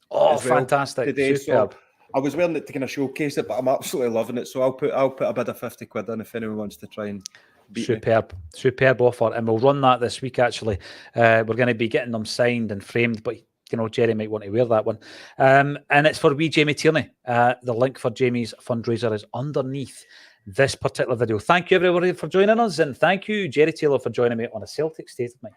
Speaker 1: Oh, fantastic.
Speaker 2: Today,
Speaker 1: superb.
Speaker 2: So I was wearing it to kind of showcase it, but I'm absolutely loving it. So I'll put a bid of 50 quid in if anyone wants to try and beat me. Superb offer. And we'll run that this week, actually. We're going to be getting them signed and framed, but you know, Jerry might want to wear that one. And it's for wee Jamie Tierney. The link for Jamie's fundraiser is underneath this particular video. Thank you, everybody, for joining us. And thank you, Jerry Taylor, for joining me on A Celtic State of Mind.